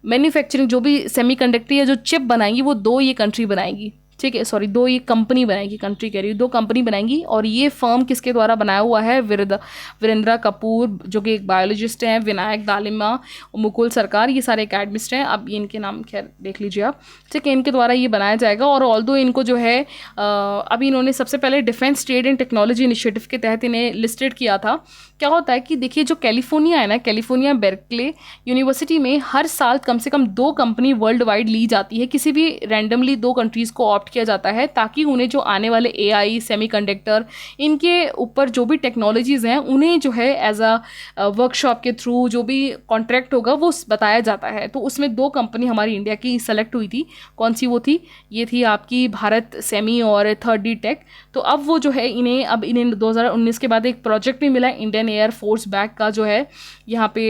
मैन्युफैक्चरिंग, जो भी सेमीकंडक्टर या जो चिप बनाएंगी वो 2 ये कंट्री बनाएगी, ठीक है, सॉरी 2 ये कंपनी बनाएगी, कंट्री कह रही हूँ, 2 कंपनी बनाएंगी। और ये फर्म किसके द्वारा बनाया हुआ है, वीरेंद्र कपूर जो कि एक बायोलॉजिस्ट हैं, विनायक दालिमा, मुकुल सरकार, ये सारे एकेडमिस्ट हैं। अब ये इनके नाम खैर देख लीजिए आप, ठीक है, इनके द्वारा ये बनाया जाएगा। और ऑल्दो इनको जो है अभी इन्होंने सबसे पहले defence trade and technology initiative के तहत इन्हें लिस्टेड किया था। क्या होता है कि देखिए जो कैलिफोर्निया है ना, कैलिफोर्निया बेर्कले यूनिवर्सिटी में हर साल कम से कम 2 कंपनी वर्ल्ड वाइड ली जाती है, किसी भी रैंडमली 2 कंट्रीज़ को ऑप्ट किया जाता है ताकि उन्हें जो आने वाले AI सेमीकंडक्टर इनके ऊपर जो भी टेक्नोलॉजीज़ हैं उन्हें जो है एज अ वर्कशॉप के थ्रू जो भी कॉन्ट्रैक्ट होगा वो बताया जाता है। तो उसमें 2 कंपनी हमारी इंडिया की सेलेक्ट हुई थी। कौन सी वो थी, ये थी आपकी भारत सेमी और 3D टेक। तो अब वो जो है इन्हें 2019 के बाद एक प्रोजेक्ट भी मिला इंडियन एयर फोर्स बैक का जो है यहाँ पे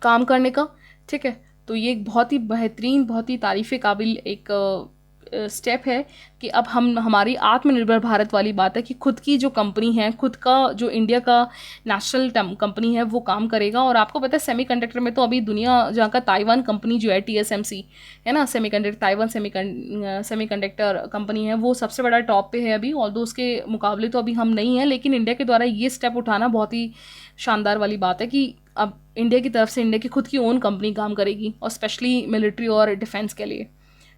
काम करने का, ठीक है। तो ये एक बहुत ही बेहतरीन, बहुत ही तारीफ़ काबिल एक स्टेप है कि अब हमारी आत्मनिर्भर भारत वाली बात है कि खुद की जो कंपनी है, खुद का जो इंडिया का नेशनल कंपनी है वो काम करेगा। और आपको पता है सेमीकंडक्टर में तो अभी दुनिया जहाँ का ताइवान कंपनी जो है TSMC है ना, ताइवान सेमीकंडक्टर कंपनी है, वो सबसे बड़ा टॉप पे है अभी। ऑल्दो उसके मुकाबले तो अभी हम नहीं हैं, लेकिन इंडिया के द्वारा ये स्टेप उठाना बहुत ही शानदार वाली बात है कि अब इंडिया की तरफ से इंडिया की खुद की ओन कंपनी काम करेगी, और स्पेशली मिलिट्री और डिफेंस के लिए,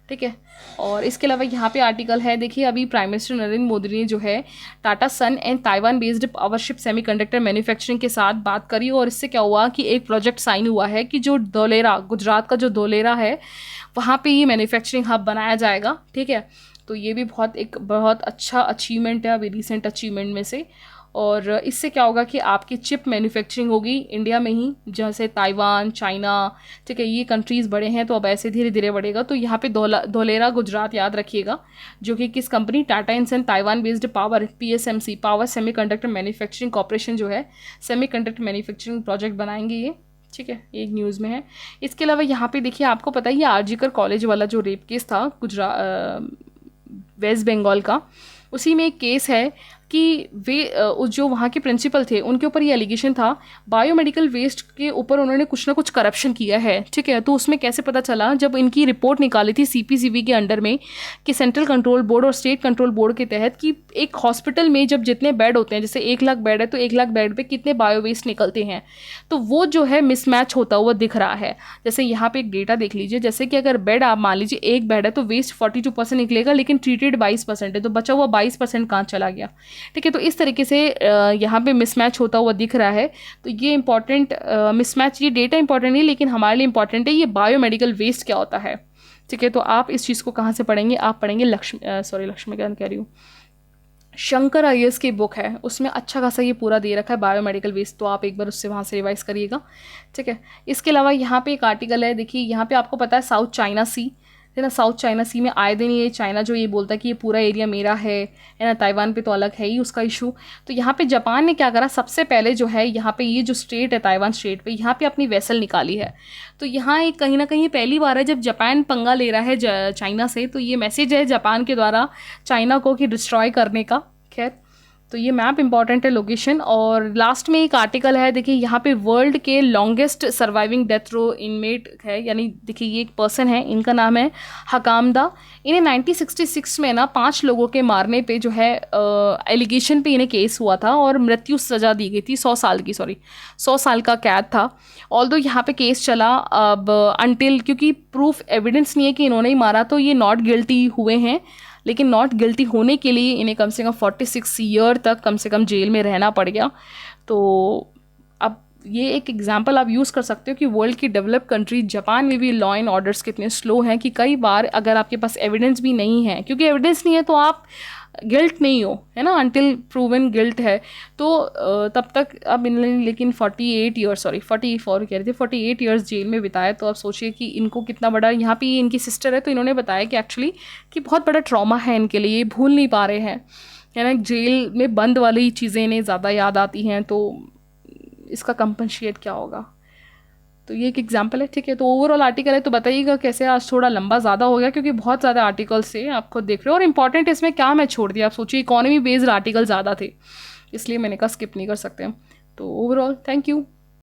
ठीक है। और इसके अलावा यहाँ पे आर्टिकल है, देखिए अभी प्राइम मिनिस्टर नरेंद्र मोदी ने जो है Tata son and Taiwan based Powerchip semiconductor manufacturing के साथ बात करी, और इससे क्या हुआ कि एक प्रोजेक्ट साइन हुआ है कि जो धोलेरा, गुजरात का जो धोलेरा है वहाँ पे ये मैन्युफैक्चरिंग हब बनाया जाएगा, ठीक है। तो ये भी बहुत अच्छा अचीवमेंट है अभी रिसेंट अचीवमेंट में से। और इससे क्या होगा कि आपकी चिप मैन्युफैक्चरिंग होगी इंडिया में ही, जैसे ताइवान, चाइना, ठीक है, ये कंट्रीज़ बड़े हैं, तो अब ऐसे धीरे धीरे बढ़ेगा। तो यहाँ पे धोलेरा गुजरात याद रखिएगा, जो कि किस कंपनी, टाटा इंसन Taiwan based power PSMC power semiconductor manufacturing corporation जो है सेमीकंडक्टर मैन्युफैक्चरिंग प्रोजेक्ट बनाएंगे ये, ठीक है, एक न्यूज़ में है। इसके अलावा यहाँ पे देखिए आपको पता है ये आरजीकर कॉलेज वाला जो रेप केस था वेस्ट बंगाल का, उसी में एक केस है कि वे जो वहाँ के प्रिंसिपल थे उनके ऊपर ये एलिगेशन था बायोमेडिकल वेस्ट के ऊपर उन्होंने कुछ ना कुछ करप्शन किया है, ठीक है। तो उसमें कैसे पता चला, जब इनकी रिपोर्ट निकाली थी CPCB के अंडर में कि सेंट्रल कंट्रोल बोर्ड और स्टेट कंट्रोल बोर्ड के तहत कि एक हॉस्पिटल में जब जितने बेड होते हैं, जैसे 1 लाख बेड है तो 1 लाख बेड पे कितने बायो वेस्ट निकलते हैं, तो वो जो है मिसमैच होता हुआ दिख रहा है। जैसे यहाँ पे एक डेटा देख लीजिए, जैसे कि अगर बेड आप मान लीजिए 1 बेड है तो वेस्ट 42% निकलेगा, लेकिन ट्रीटेड 22% है, तो बचा हुआ 22% कहाँ चला गया, ठीक है। तो इस तरीके से यहाँ पे मिसमैच होता हुआ दिख रहा है। तो ये इंपॉर्टेंट मिसमैच, ये डेटा इंपॉर्टेंट नहीं, लेकिन हमारे लिए इंपॉर्टेंट है ये बायोमेडिकल वेस्ट क्या होता है, ठीक है। तो आप इस चीज़ को कहाँ से पढ़ेंगे, आप पढ़ेंगे लक्ष्मीकांत कह रही हूँ, शंकर IAS की बुक है, उसमें अच्छा खासा ये पूरा दे रखा है बायोमेडिकल वेस्ट, तो आप एक बार उससे वहाँ से रिवाइज करिएगा, ठीक है। इसके अलावा यहाँ पे एक आर्टिकल है, देखिए यहाँ पे आपको पता है साउथ चाइना सी है ना, साउथ चाइना सी में आए दिन ये चाइना जो ये बोलता है कि ये पूरा एरिया मेरा है ना, ताइवान पे तो अलग है ही उसका इशू। तो यहाँ पे जापान ने क्या करा, सबसे पहले जो है यहाँ पे ये जो स्टेट है ताइवान स्टेट पे, यहाँ पे अपनी वेसल निकाली है। तो यहाँ एक कहीं ना कहीं पहली बार है जब जापान पंगा ले रहा है चाइना से, तो ये मैसेज है जापान के द्वारा चाइना को कि डिस्ट्रॉय करने का। खैर, तो ये मैप इंपॉर्टेंट है लोकेशन। और लास्ट में एक आर्टिकल है, देखिए यहाँ पे वर्ल्ड के longest surviving death row inmate है, यानी देखिए ये एक पर्सन है, इनका नाम है हकामदा। इन्हें 1966 में ना 5 लोगों के मारने पे जो है एलिगेशन पे इन्हें केस हुआ था और मृत्यु सज़ा दी गई थी, 100 साल का कैद था। ऑल्दो यहाँ पे केस चला अब अनटिल, क्योंकि प्रूफ एविडेंस नहीं है कि इन्होंने ही मारा, तो ये नॉट गिल्टी हुए हैं, लेकिन नॉट गिल्टी होने के लिए इन्हें कम से कम 46 ईयर तक कम से कम जेल में रहना पड़ गया। तो अब ये एक एग्जांपल आप यूज़ कर सकते हो कि वर्ल्ड की डेवलप कंट्री जापान में भी लॉ एंड ऑर्डर्स कितने स्लो हैं कि कई बार अगर आपके पास एविडेंस भी नहीं है, क्योंकि एविडेंस नहीं है तो आप गिल्ट नहीं हो, है ना, अंटिल प्रूवन गिल्ट है तो तब तक अब इन लेकिन 44 कह रहे थे 48 ईयर्स जेल में बिताए। तो आप सोचिए कि इनको कितना बड़ा, यहाँ पे इनकी सिस्टर है तो इन्होंने बताया कि एक्चुअली कि बहुत बड़ा ट्रॉमा है इनके लिए, ये भूल नहीं पा रहे हैं, है ना, जेल में बंद वाली चीज़ें इन्हें ज़्यादा याद आती हैं, तो इसका कंपनशिएट क्या होगा। तो ये एक एग्जांपल है, ठीक है। तो ओवरऑल आर्टिकल है, तो बताइएगा कैसे। आज थोड़ा लंबा ज़्यादा हो गया क्योंकि बहुत ज़्यादा आर्टिकल्स थे, आप खुद देख रहे हो, और इंपॉर्टेंट इसमें क्या मैं छोड़ दिया, आप सोचिए इकोनॉमी बेस्ड आर्टिकल ज़्यादा थे, इसलिए मैंने कहा स्किप नहीं कर सकते। तो ओवरऑल थैंक यू।